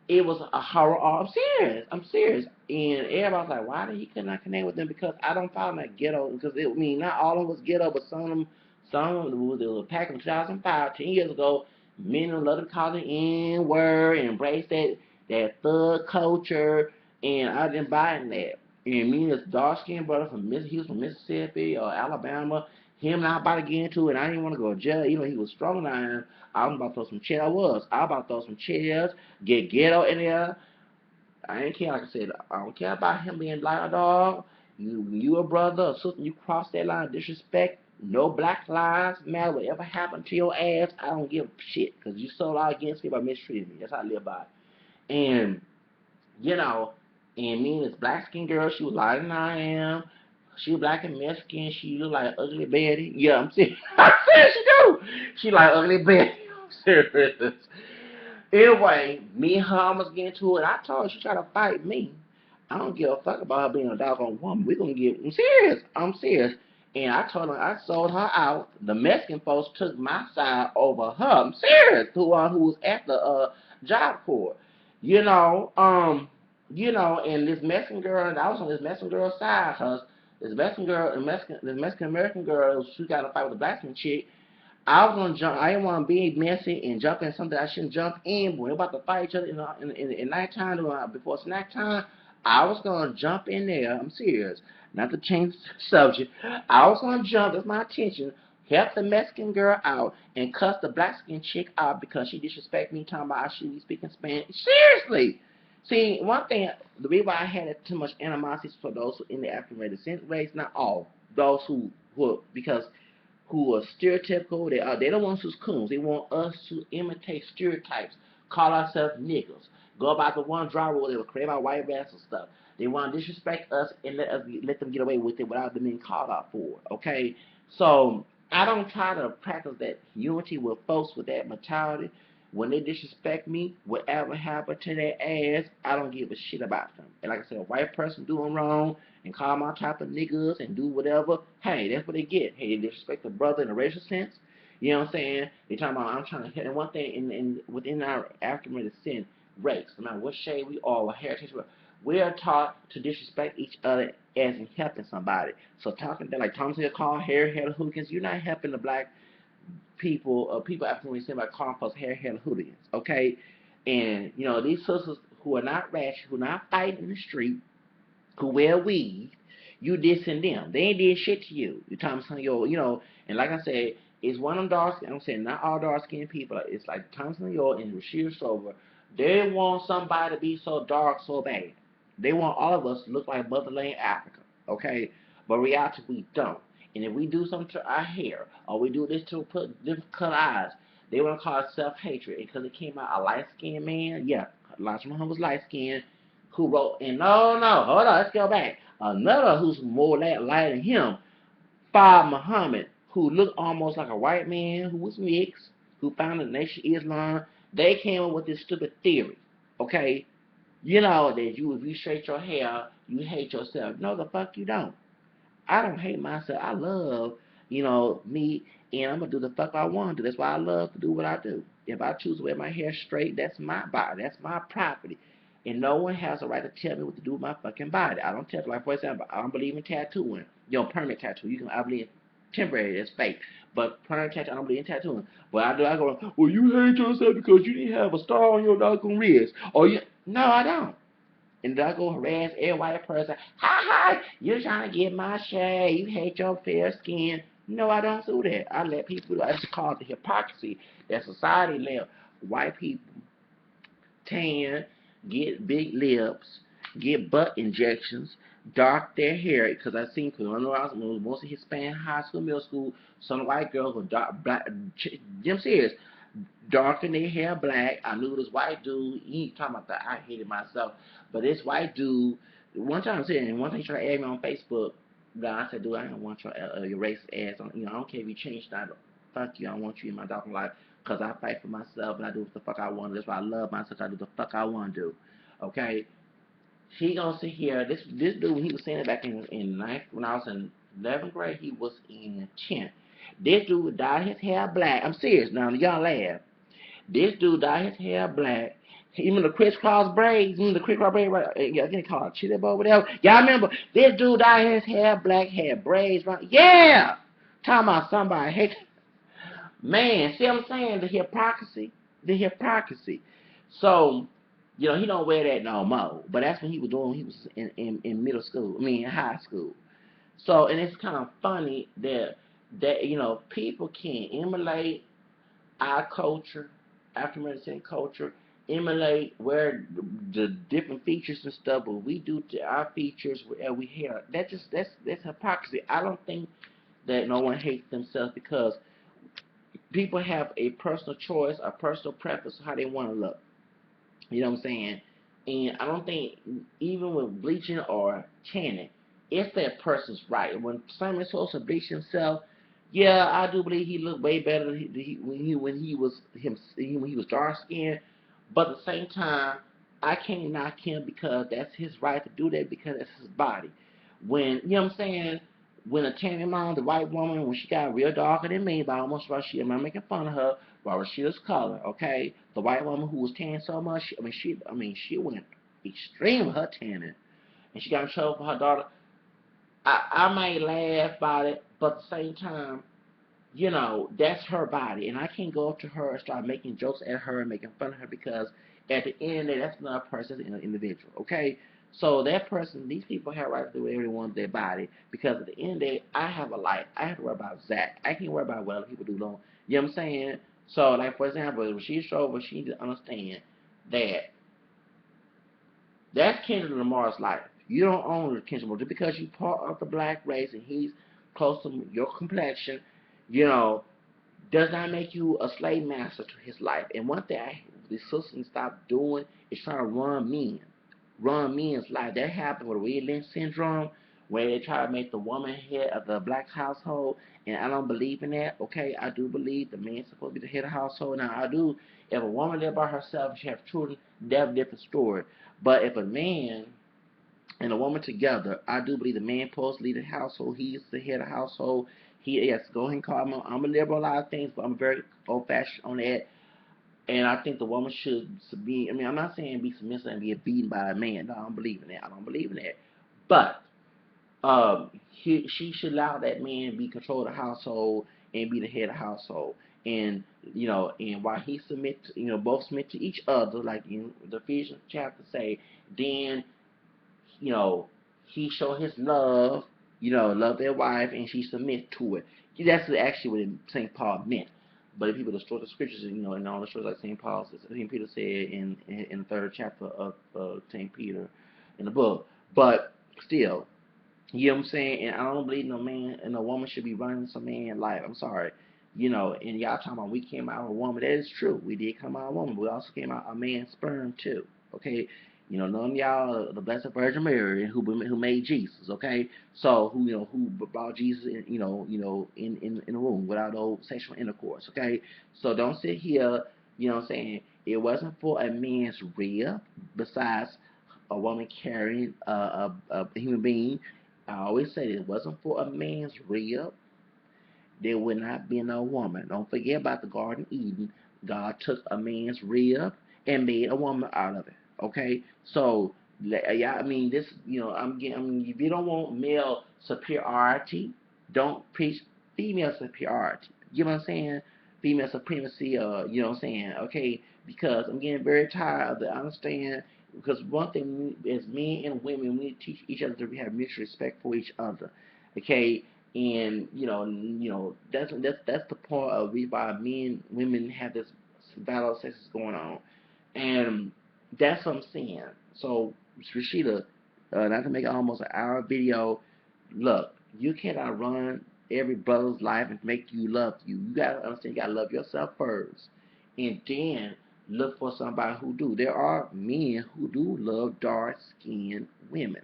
it was a horror. I'm serious. I'm serious. And everybody's like, why did he could not connect with them? Because I don't follow that ghetto. Because not all of us ghetto, but some of them was back in 2005, 10 years ago. Men love to call the N word and embrace that thug culture, and I didn't buy in that. And me and this dark skinned brother he was from Mississippi or Alabama. Him not about to get into it. I didn't want to go to jail. He was stronger than I am. I was about to throw some chairs. I was about to throw some chairs, get ghetto in there. I ain't care. Like I said, I don't care about him being black or dog. You a brother or sister, you cross that line of disrespect. No black lives matter. Whatever happened to your ass, I don't give a shit. Because you sold out against me by mistreating me. That's how I live by it. And you know, and me and this black skinned girl, she was lighter than I am. She was black and Mexican. She looked like ugly Betty. Yeah, I'm serious. I'm serious, she do. She like ugly Betty. I'm serious. Anyway, me and her almost get into it. I told her she tried to fight me. I don't give a fuck about her being a doggone woman. We're gonna get. I'm serious. I'm serious. And I told her I sold her out. The Mexican folks took my side over her. I'm serious. Who was at the Job Corps. You know, and this Mexican girl, and I was on this Mexican girl's side, cause this Mexican American girl, she got a fight with a black chick. I was gonna jump. I didn't want to be messy and jump in something I shouldn't jump in. When we're about to fight each other in nighttime before snack time, I was gonna jump in there. I'm serious. Not to change the subject. I was gonna jump. That's my intention. Help the Mexican girl out and cuss the black skin chick out because she disrespected me, talking about I should be speaking Spanish. Seriously. See, one thing, the reason why I had too much animosity for those who in the African American race, not all, those because who are stereotypical. They don't want us as coons. They want us to imitate stereotypes, call ourselves niggas, go about the one driver where they will crave our white ass and stuff. They want to disrespect us and let them get away with it without them being called out for it. Okay, so I don't try to practice that unity with folks with that mentality. When they disrespect me, whatever happened to their ass, I don't give a shit about them. And like I said, a white person doing wrong and call my type of niggas and do whatever, hey, that's what they get. Hey, they disrespect the brother in a racial sense. You know what I'm saying? They talking about I'm trying to hit. And one thing within our African American race, no matter what shade we are, what heritage we are taught to disrespect each other as in helping somebody. So talking that like Thomas here called hair hooligans, you're not helping the black people, people African American by calling folks hair hooligans, okay? And these sisters who are not ratchet, who are not fighting in the street, who wear weed, you dissing them. They ain't did shit to you. You Thomas York, and like I said, it's one of them I'm saying not all dark skinned people. It's like Thomas York and Rashida Strober. They want somebody to be so dark so bad. They want all of us to look like Motherland Africa. Okay? But reality we don't. And if we do something to our hair, or we do this to put different color eyes, they want to call it self-hatred. And because it came out a light-skinned man, yeah, Elijah Muhammad was light-skinned, who wrote, and no, hold on, let's go back. Another who's more light than him, Bob Muhammad, who looked almost like a white man, who was mixed, who founded the Nation of Islam. They came up with this stupid theory, okay? That if you straight your hair, you hate yourself. No, the fuck you don't. I don't hate myself. I love, me, and I'm gonna do the fuck I want to do. That's why I love to do what I do. If I choose to wear my hair straight, that's my body. That's my property. And no one has a right to tell me what to do with my fucking body. I don't tell, like, for example, I don't believe in tattooing. Permanent tattoo. I believe in temporary, that's fake. But permanent tattoo, I don't believe in tattooing. But I go, well, you hate yourself because you didn't have a star on your doggone wrist. No, I don't. And I go harass every white person. Ha, you're trying to get my shade. You hate your fair skin. No, I don't do that. I let people do it. It's called the hypocrisy that society let white people tan, get big lips, get butt injections, dark their hair, because I seen, because when I was mostly Hispanic high school, middle school, some white girls with dark, black, I'm serious, darken their hair black. I knew this white dude, he ain't talking about that, I hated myself, but this white dude, one time I said, and one time he tried to add me on Facebook, God, I said, dude, I don't want your racist ass on, I don't care if you change that, fuck you, I don't want you in my dark life, because I fight for myself, and I do what the fuck I want to do, that's why I love myself, I do the fuck I want to do, okay? He gonna sit here. This dude, when he was saying it back in ninth, when I was in 11th grade, he was in 10th. This dude dyed his hair black. I'm serious now. Y'all laugh. This dude dyed his hair black. Even the crisscross braids, even the crisscross braids, right? I think called a chili bow, whatever. Y'all remember this dude dyed his hair black, had braids, right? Yeah. Talking about somebody. Hey, man, see what I'm saying? The hypocrisy. So, he don't wear that no more. But that's when he was doing. He was in middle school. I mean, in high school. So, and it's kind of funny that people can emulate our culture, African American culture, emulate where the different features and stuff. But we do to our features where we have. That's hypocrisy. I don't think that no one hates themselves because people have a personal choice, a personal preference how they want to look. You know what I'm saying? And I don't think even with bleaching or tanning, if that person's right. When Simon Sosa bleached himself, yeah, I do believe he looked way better than when he was dark skinned. But at the same time, I can't knock him because that's his right to do that because it's his body. When what I'm saying, when a tanning mom, the white woman, when she got real darker than me, by almost Rashida, I'm not making fun of her, by Rashida's color, okay? The white woman who was tanning so much, she went extreme with her tanning, and she got in trouble for her daughter. I might laugh about it, but at the same time, that's her body, and I can't go up to her and start making jokes at her and making fun of her because at the end of the day, that's not a person, that's an individual, okay? So that person, these people have a right to do whatever they want with their body because at the end of the day, I have a life. I have to worry about Zach. I can't worry about what other people do. Don't, you know what I'm saying? So, like, for example, when she's Strober, she needs to understand that that's Kendrick Lamar's life. You don't own Kendrick Lamar. Just because you're part of the black race and he's close to your complexion, you know, does not make you a slave master to his life. And one thing the sisters stop doing is trying to run men's life. That happened with Red Lynch syndrome, where they try to make the woman head of the black household. And I don't believe in that. Okay, I do believe the man's supposed to be the head of the household. Now I do. If a woman live by herself, she have children, that's a different story. But if a man and a woman together, I do believe the man supposed to lead the household. He's the head of the household. Yes, go ahead and call him. I'm a liberal on a lot of things, but I'm very old fashioned on that. And I think the woman should be. I mean, I'm not saying be submissive and be beaten by a man. No, I don't believe in that. I don't believe in that. But she should allow that man to be control the household and be the head of the household. And and while he submit, both submit to each other, like in the Ephesians chapter say, then you know, he show his love, love their wife, and she submit to it. That's actually what St. Paul meant. But if people destroy the scriptures, and all the scriptures like St. Peter said in the third chapter of St. Peter in the book. But still, you know what I'm saying? And I don't believe no man and no woman should be running some man life. I'm sorry. And y'all talking about we came out of a woman. That is true. We did come out of a woman, but we also came out of a man's sperm too. Okay? None of y'all the Blessed Virgin Mary who made Jesus, okay? So who brought Jesus in, in the room without no sexual intercourse, okay? So don't sit here, what I'm saying, it wasn't for a man's rib, besides a woman carrying a human being. I always say it wasn't for a man's rib, there would not be no woman. Don't forget about the Garden of Eden. God took a man's rib and made a woman out of it. Okay, so yeah, I mean this. If you don't want male superiority, don't preach female superiority. You know what I'm saying? Female supremacy, you know what I'm saying? Okay, because I'm getting very tired of the understand. Because one thing as men and women, we teach each other to have mutual respect for each other. Okay, and that's the part of why men women have this battle of sexes going on, and that's what I'm saying. So Rashida, not to make it almost an hour video. Look, you cannot run every brother's life and make you love you. You gotta understand. You gotta love yourself first, and then look for somebody who do. There are men who do love dark skinned women.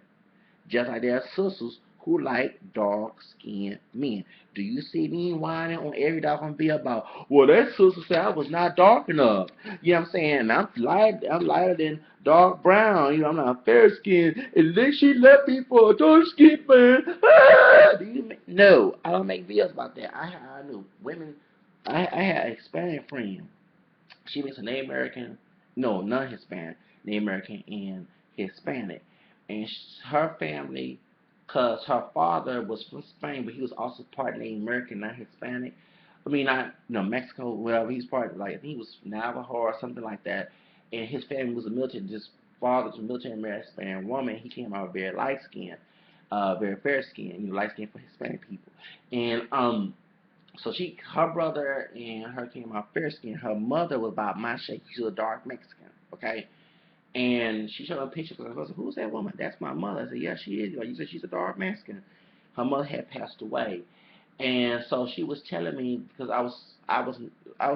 Just like there are sisters who like dark skinned men. Do you see me whining on every doggone bill about, well, that sister said I was not dark enough? You know what I'm saying? I'm lighter than dark brown. You know, I'm not fair skinned. And then she left me for a dark skinned man. Ah! No, I don't make videos about that. I knew women. I had a Hispanic friend. She was a Native American, no, non-Hispanic, Native American and Hispanic, and her family, cause her father was from Spain, but he was also part Native American, not Hispanic. I mean, not Mexico. Well, he's part like I think he was Navajo or something like that, and his family was a military. This father was a military American woman. He came out very light skinned, very fair skinned, light skinned for Hispanic people, and so her brother and her came out fair skin. Her mother was about my shape. She was a dark Mexican, okay? And she showed a picture because I said, "Who's that woman?" "That's my mother." I said, "Yeah, she is." Like you said, she's a dark Mexican. Her mother had passed away, and so she was telling me because I said, "Are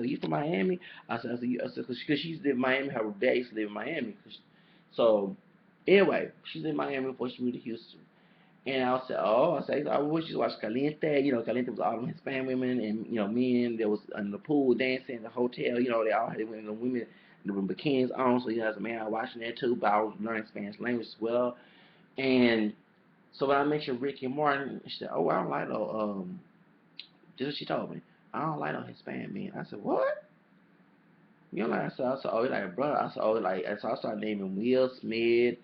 you from Miami?" I said, because she's in Miami. Her dad used to live in Miami. So anyway, she's in Miami before she moved to Houston. And I said, oh, I wish you watched Caliente. Caliente was all them Hispanic women and, men that was in the pool dancing in the hotel. They all had women with bikinis on. So, as a man, I was watching that too, but I was learning Spanish language as well. And so when I mentioned Ricky Martin, she said, oh, I don't like no, this is what she told me. I don't like no Hispanic men. I said, what? I said, oh, you like a brother. I said, oh, and so I started naming Will Smith,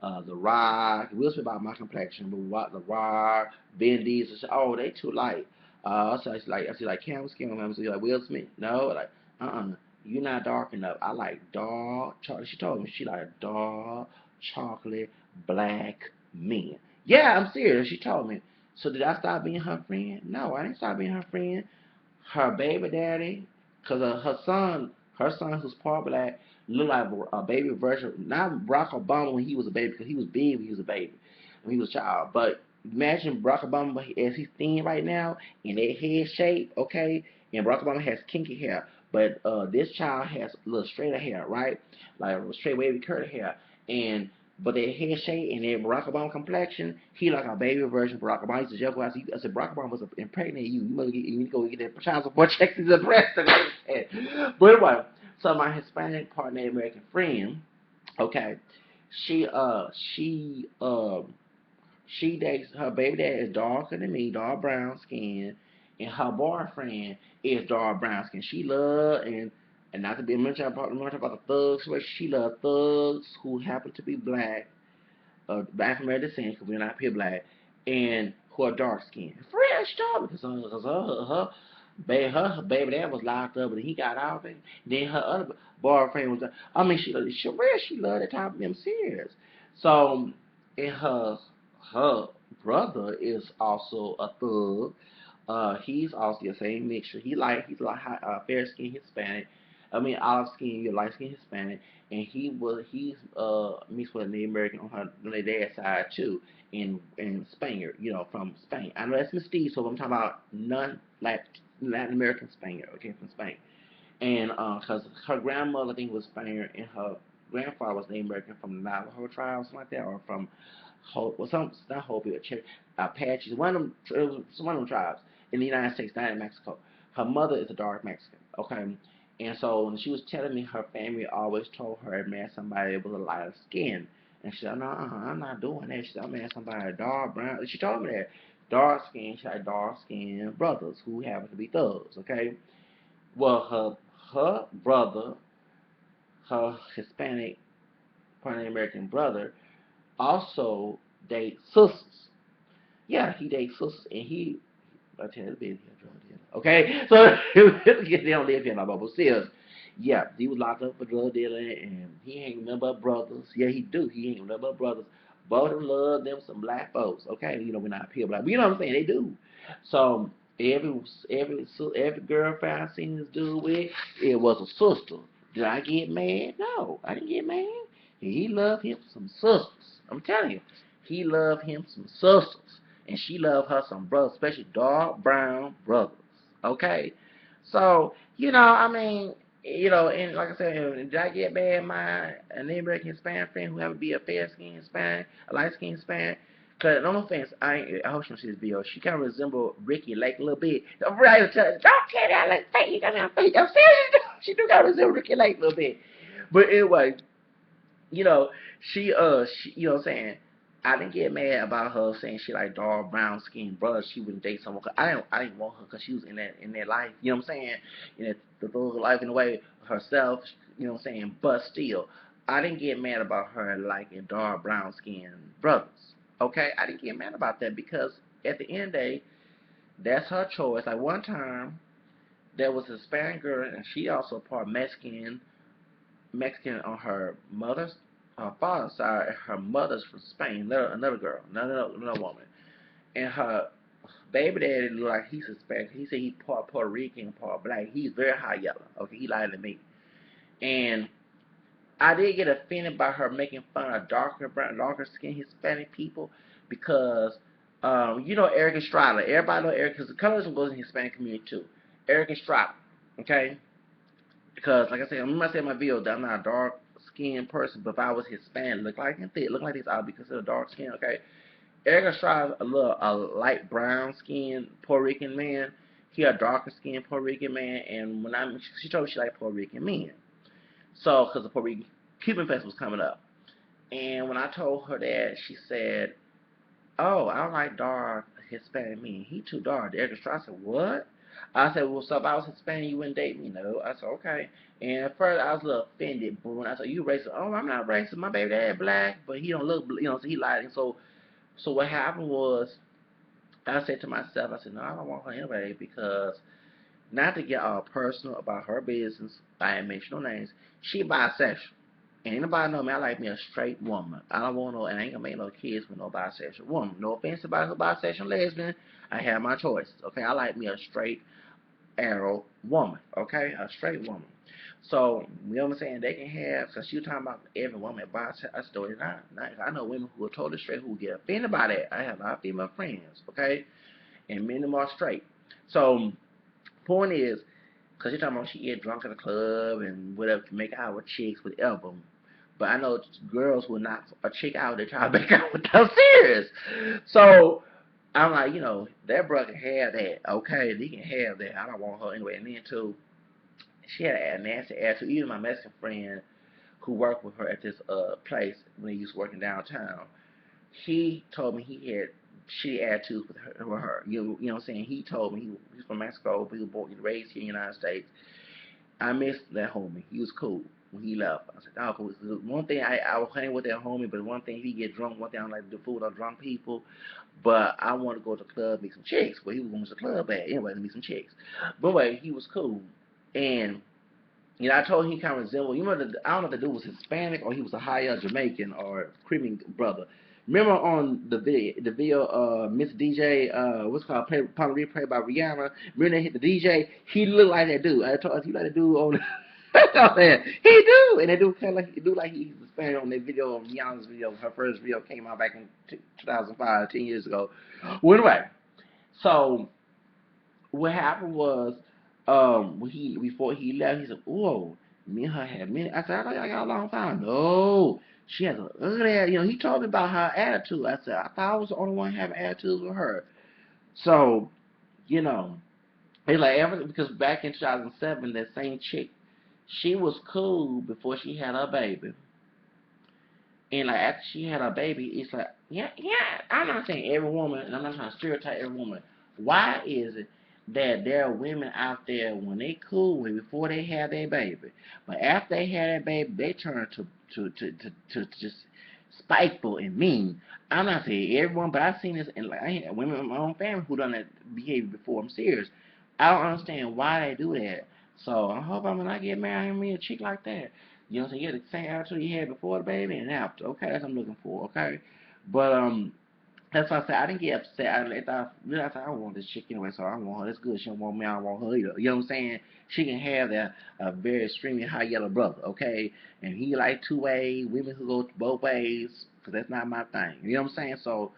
The Rock. Will Smith about my complexion, but what The Rock, Ben Diesel. I said, oh, they too light. I said, like, Cam Skin, I said, you like Will Smith? No, like, you're not dark enough. I like dark chocolate. She told me she like dark chocolate black men. Yeah, I'm serious. She told me. So did I stop being her friend? No, I didn't stop being her friend. Her baby daddy, because her son who's part black, looked like a baby version, not Barack Obama when he was a baby, because he was big when he was a baby, when he was a child. But imagine Barack Obama as he's thin right now, in that head shape, okay? And Barack Obama has kinky hair, but this child has a little straighter hair, right? Like a straight wavy curly hair. And but their head shape and their Barack Obama complexion, he like a baby version of Barack Obama. I used to joke with I said, Barack Obama was impregnating you. You need to go get that child support checks in the breast. But anyway, so my Hispanic part Native American friend, okay, she she she dates her baby dad is darker than me, dark brown skin, and her boyfriend is dark brown skin. She love and not to be mentioned about the thugs, but she love thugs who happen to be black, black from their descent, because we're not pure black, and who are dark skinned. Fresh dog, because her baby dad was locked up, and he got out, and then her other boyfriend was. I mean, she loved that type of them serious. So, and her brother is also a thug. He's also the same mixture. He's like fair skinned Hispanic. I mean olive skin, you're light skinned Hispanic, and he's mixed with a Native American on their dad's side too, and Spaniard, from Spain. I know that's Steve, so I'm talking about non Latin American Spaniard, okay, from Spain. And because her grandmother I think was Spaniard, and her grandfather was Native American from the Navajo tribe, something like that, or from some not Hopi or Apaches, one of them, it was one of them tribes in the United States, not in Mexico. Her mother is a dark Mexican, okay, and so when she was telling me her family always told her to marry somebody with a lighter skin, and she said, no, I'm not doing that. She said, I'm marrying somebody dark brown. She told me that dark skin, she had dark skinned brothers who happen to be thugs, okay. Well, her brother, her Hispanic, Puerto American brother, also dates sisters. Yeah, he dates sisters, and I tell you, baby, a drug dealer. Okay, so they don't live here no more, but still, yeah, he was locked up for drug dealing, and he ain't nothing but brothers. Yeah, he do. He ain't nothing but brothers. Both of them love them some black folks. Okay, we're not pure black, but you know what I'm saying? They do. So every girlfriend I seen this dude with, it was a sister. Did I get mad? No, I didn't get mad. He loved him some sisters. I'm telling you, he loved him some sisters, and she loved her some brothers, especially dark brown brothers. Okay, so I mean, and like I said, did I get bad mind an American Hispanic friend who happen to be a fair skinned Hispanic, a light skinned Hispanic? Cause no offense, I hope she don't see this video. She kind of resemble Ricky Lake a little bit. Don't tell me I look fake. You got me fake. I'm serious. She do kind of resemble Ricky Lake a little bit. But anyway, you know, she you know what I'm saying? I didn't get mad about her saying she like dark brown skinned brother. She wouldn't date someone. Cause I didn't want her because she was in that life. You know what I'm saying? In that the little life in a way herself. You know what I'm saying? But still, I didn't get mad about her liking dark brown skinned brothers. Okay, I didn't get mad about that because at the end of the day, that's her choice. Like one time, there was a Hispanic girl and she also part Mexican on her father's side. Her mother's from Spain. Another girl, another woman, and her baby daddy look like he's Hispanic. He said he part Puerto Rican, part black. He's very high yellow. Okay, he lied to me, and I did get offended by her making fun of darker skinned Hispanic people because Eric Estrada. Everybody know Eric because the colorism goes in the Hispanic community too. Eric Estrada, okay. Because, like I said, I said in my video that I'm not a dark skinned person, but if I was Hispanic, look like this, I would be considered dark skinned, okay? Eric Estrada's a light brown skinned Puerto Rican man. He a darker skinned Puerto Rican man, and she told me she liked Puerto Rican men. So, because the Puerto Rican Cuban Fest was coming up. And when I told her that, she said, "Oh, I don't like dark Hispanic men. He too dark." Eric Estrada said, "What?" I said, "Well, so if I was Hispanic, you wouldn't date me?" No. I said, "Okay." And at first, I was a little offended. But when I said, "You racist?" "Oh, I'm not racist. My baby dad black, but he don't look, so he lied." And so what happened was, I said to myself, I said, "No, I don't want her anyway because not to get all personal about her business. I ain't mention no names. She bisexual. And anybody know me, I like me a straight woman. I don't want no, and I ain't gonna make no kids with no bisexual woman. No offense about her bisexual lesbian. I have my choices. Okay, I like me a straight arrow woman. Okay, a straight woman. So you know what I'm saying? They can have. Cause you talking about every woman bisexual. I still not. I know women who are totally straight who get offended by that. I have a lot of female friends. Okay, and many of them are straight. So point is, because you're talking about she get drunk at the club and whatever to make out with chicks, whatever. But I know girls will not a chick out, they try to make out with them serious. So I'm like, that brother can have that. Okay, he can have that. I don't want her anyway. And then too, she had a nasty attitude. Even my Mexican friend who worked with her at this place when he was working downtown, he told me he had shitty attitudes with her. You know what I'm saying? He told me he's from Mexico, but he was born and raised here in the United States. I missed that homie. He was cool when he left. I said, "Oh, cool." One thing I was hanging with that homie, but one thing if he get drunk, one thing I don't like to do food on drunk people. But I want to go to the club, meet some chicks. Well, he was going to the club at anyway to meet some chicks. But anyway, he was cool, and I told him he kind of resembled. I don't know if the dude was Hispanic or he was a higher Jamaican or Caribbean brother. Remember on the video, Miss DJ, what's it called, Probably played by Rihanna. Remember they hit the DJ? He looked like that dude. I told us he like that dude on. I said he do, and that dude kind of like he do like he's Hispanic on that video, on Rihanna's video. Her first video came out back in 2005, 10 years ago. Well, anyway, so what happened was, when before he left, he said, "Whoa, me and her had many." I said, "I thought y'all got a long time." No, she has an ugly ass. He told me about her attitude. I said, "I thought I was the only one having attitudes with her." So, you know, it's like because back in 2007, that same chick, she was cool before she had her baby. And like after she had her baby, it's like, yeah, yeah. I'm not saying every woman, and I'm not trying to stereotype every woman. Why is it that there are women out there when they cool with before they have their baby, but after they had that baby, they turn to just spiteful and mean. I'm not saying everyone, but I've seen this, and like I have women in my own family who done that behavior before. I'm serious. I don't understand why they do that. So I hope I'm when I get married, I'm me a chick like that. You know what I'm saying? You had the same attitude you had before the baby and after. Okay, that's what I'm looking for. Okay, but That's why I said I didn't get upset. I realized I don't want this chick anyway, so I don't want her. That's good. She don't want me. I don't want her either. You know what I'm saying? She can have that a very extremely high yellow brother, okay? And he like two ways. Women who go both ways, because that's not my thing. You know what I'm saying? So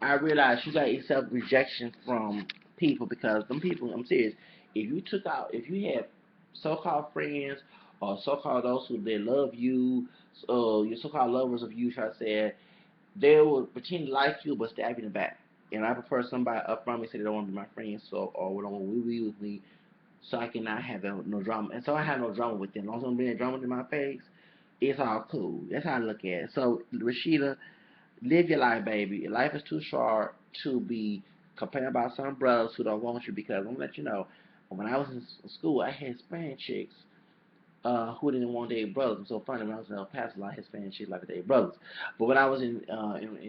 I realized you got to accept rejection from people because them people. I'm serious. If you had so-called friends or so-called those who they love you, your so-called lovers of you, try to say they will pretend to like you but stab you in the back. And I prefer somebody up front me say they don't want to be my friend, so or don't want to be with me, so I cannot have no drama. And so I have no drama with them. As long as I'm bringing drama in my face, it's all cool. That's how I look at it. So Rashida, live your life, baby. Life is too short to be complaining about some brothers who don't want you. Because I'm gonna let you know, when I was in school, I had Spanish chicks who didn't want their brothers. I'm so funny when I was in El Paso, a lot of Hispanic shit like their brothers. But when I was in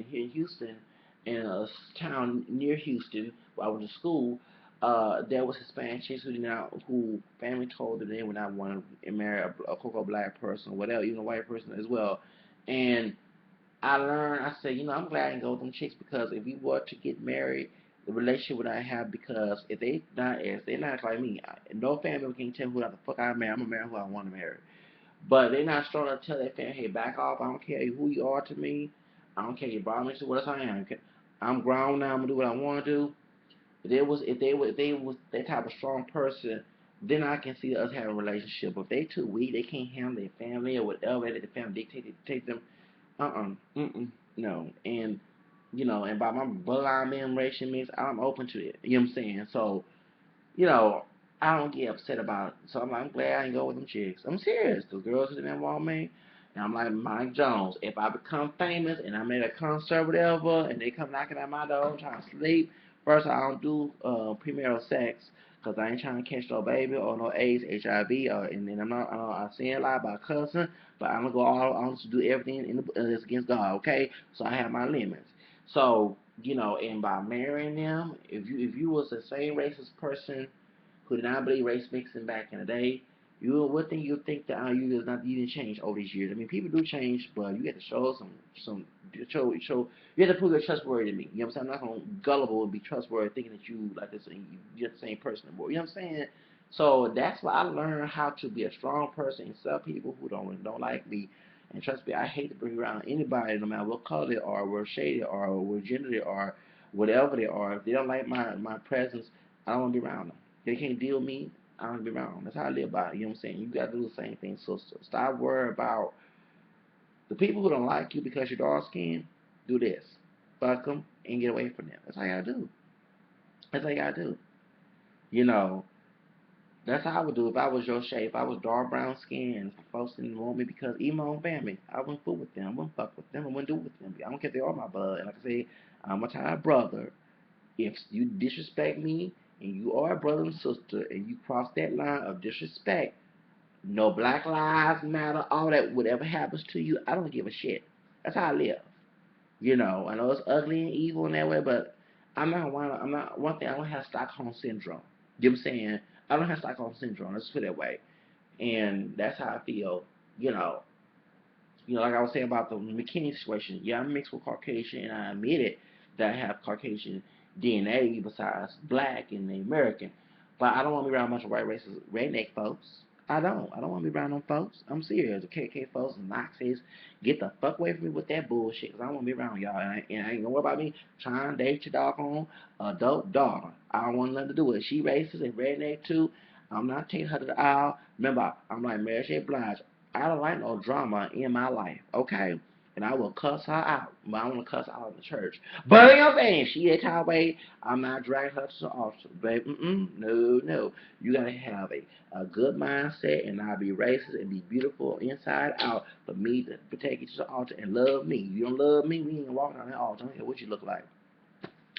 here in Houston, in a town near Houston, where I went to school, there was Hispanic chicks who did not, who family told them they would not want to marry a cocoa black person or whatever, even a white person as well. And I learned, I said, I'm glad I didn't go with them chicks because if we were to get married, the relationship would I have because if they're not like me, no family member can tell who the fuck I marry. I'm gonna marry who I want to marry. But they're not strong enough to tell their family, hey, back off. I don't care who you are to me. I don't care your bottom to what else I am. I'm grown now. I'm gonna do what I want to do. If they was that type of strong person, then I can see us having a relationship. But if they too weak, they can't handle their family or whatever that the family dictate them. Mm-mm, no. And by my bloodline being racial mix, I'm open to it. You know what I'm saying? So, you know, I don't get upset about it. So I'm glad I didn't go with them chicks. I'm serious. The girls who didn't want me, and I'm like Mike Jones. If I become famous and I'm at a concert or whatever, and they come knocking at my door trying to sleep, first I don't do premarital sex because I ain't trying to catch no baby or no AIDS, HIV, and then I say a lot about cussing, but I'm gonna go all on to do everything that's against God. Okay, so I have my limits. So and by marrying them, if you was the same racist person who did not believe race mixing back in the day, one thing you think that you didn't change over these years. I mean, people do change, but you have to show show you have to prove you're trustworthy to me. You know what I'm saying? I'm not gonna gullible and be trustworthy thinking that you like this and you're the same person anymore. You know what I'm saying? So that's why I learned how to be a strong person and some people who don't like me. And trust me, I hate to bring around anybody, no matter what color they are, what shade they are, or what gender they are, whatever they are. If they don't like my presence, I don't want to be around them. They can't deal with me. I don't be around them. That's how I live by it. You know what I'm saying? You got to do the same thing. So stop worrying about the people who don't like you because you're dark skinned. Do this. Fuck them and get away from them. That's how you gotta do. That's how you gotta do. You know, that's how I would do if I was your shape. If I was dark brown skin, folks didn't want me because even my own family, I wouldn't fool with them. I wouldn't fuck with them. I wouldn't do with them. I don't care if they are my blood. And like I say, I'm a child brother. If you disrespect me and you are a brother and sister and you cross that line of disrespect, no Black Lives Matter, all that, whatever happens to you, I don't give a shit. That's how I live. I know it's ugly and evil in that way, but I'm not one thing. I don't have Stockholm syndrome. You know what I'm saying? I don't have Stockholm syndrome. Let's put it that way, and that's how I feel. You know, like I was saying about the McKinney situation. Yeah, I'm mixed with Caucasian, and I admit it that I have Caucasian DNA besides black and the American. But I don't want to be around a bunch of white racist redneck folks. I don't. I don't want to be around them folks. I'm serious. The KK folks and Nazis, get the fuck away from me with that bullshit. Cause I don't want to be around y'all. And I ain't gonna worry about me trying to date your doggone adult daughter. I don't want nothing to do with it. She racist and redneck too. I'm not taking her to the aisle. Remember, I'm like Mary J. Blige. I don't like no drama in my life, okay? And I will cuss her out. But I want to cuss out in the church. But you know what I'm saying? She that type of way, I'm not dragging her to the altar. Baby, no, no. You got to have a good mindset and not be racist and be beautiful inside out for me to take you to the altar and love me. You don't love me, we ain't walking on that altar. I don't care what you look like.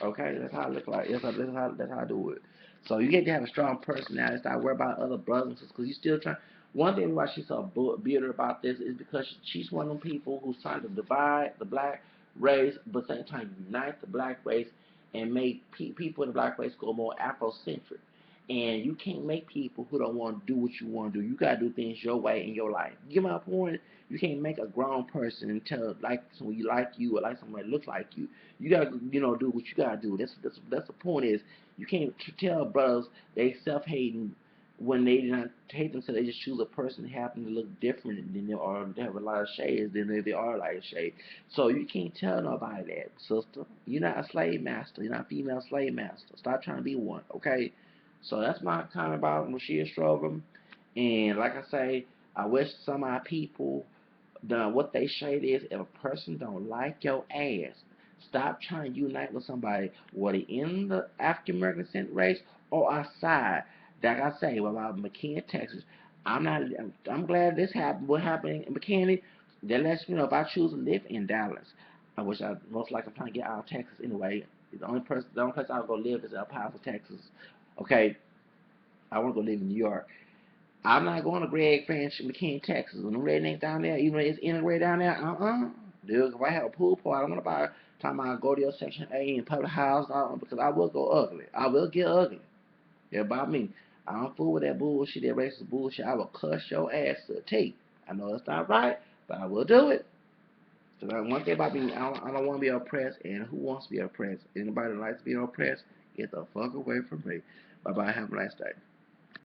Okay, that's how I look like. That's how I do it. So you get to have a strong personality. Stop worrying about other brothers because you still trying. One thing why she's so bitter about this is because she's one of them people who's trying to divide the black race, but at the same time unite the black race and make people in the black race go more Afrocentric. And you can't make people who don't want to do what you want to do. You gotta do things your way in your life. You get my point? You can't make a grown person and tell like someone you like you or like somebody that looks like you. You gotta do what you gotta do. That's the point is you can't tell brothers they self hating when they not hate themselves. They just choose a person that happen to look different than they are. They have a lot of shades than they are like shade. So you can't tell nobody that, sister. You're not a slave master. You're not a female slave master. Stop trying to be one, okay? So that's my comment about Rashida Strober. And like I say, I wish some of our people done what they say is if a person don't like your ass, stop trying to unite with somebody, whether in the African American descent race or outside. Like I say, about McKinney, Texas, I'm not. I'm glad this happened. What happened in McKinney? That lets me know if I choose to live in Dallas, I wish I most likely I'm trying to get out of Texas anyway. The only place I'll go live is El Paso, Texas. Okay, I want to go live in New York. I'm not going to Greg Finch, McKinney, Texas. When the rednecks down there, even though it's integrated down there, Dude, if I have a pool party, I don't want to buy time I go to your section A and public house, because I will go ugly. I will get ugly. Yeah, by me. I don't fool with that bullshit, that racist bullshit. I will cuss your ass to the tape. I know it's not right, but I will do it. So one thing about me, I don't want to be oppressed, and who wants to be oppressed? Anybody that likes being oppressed, get the fuck away from me. Bye bye. Have a nice day.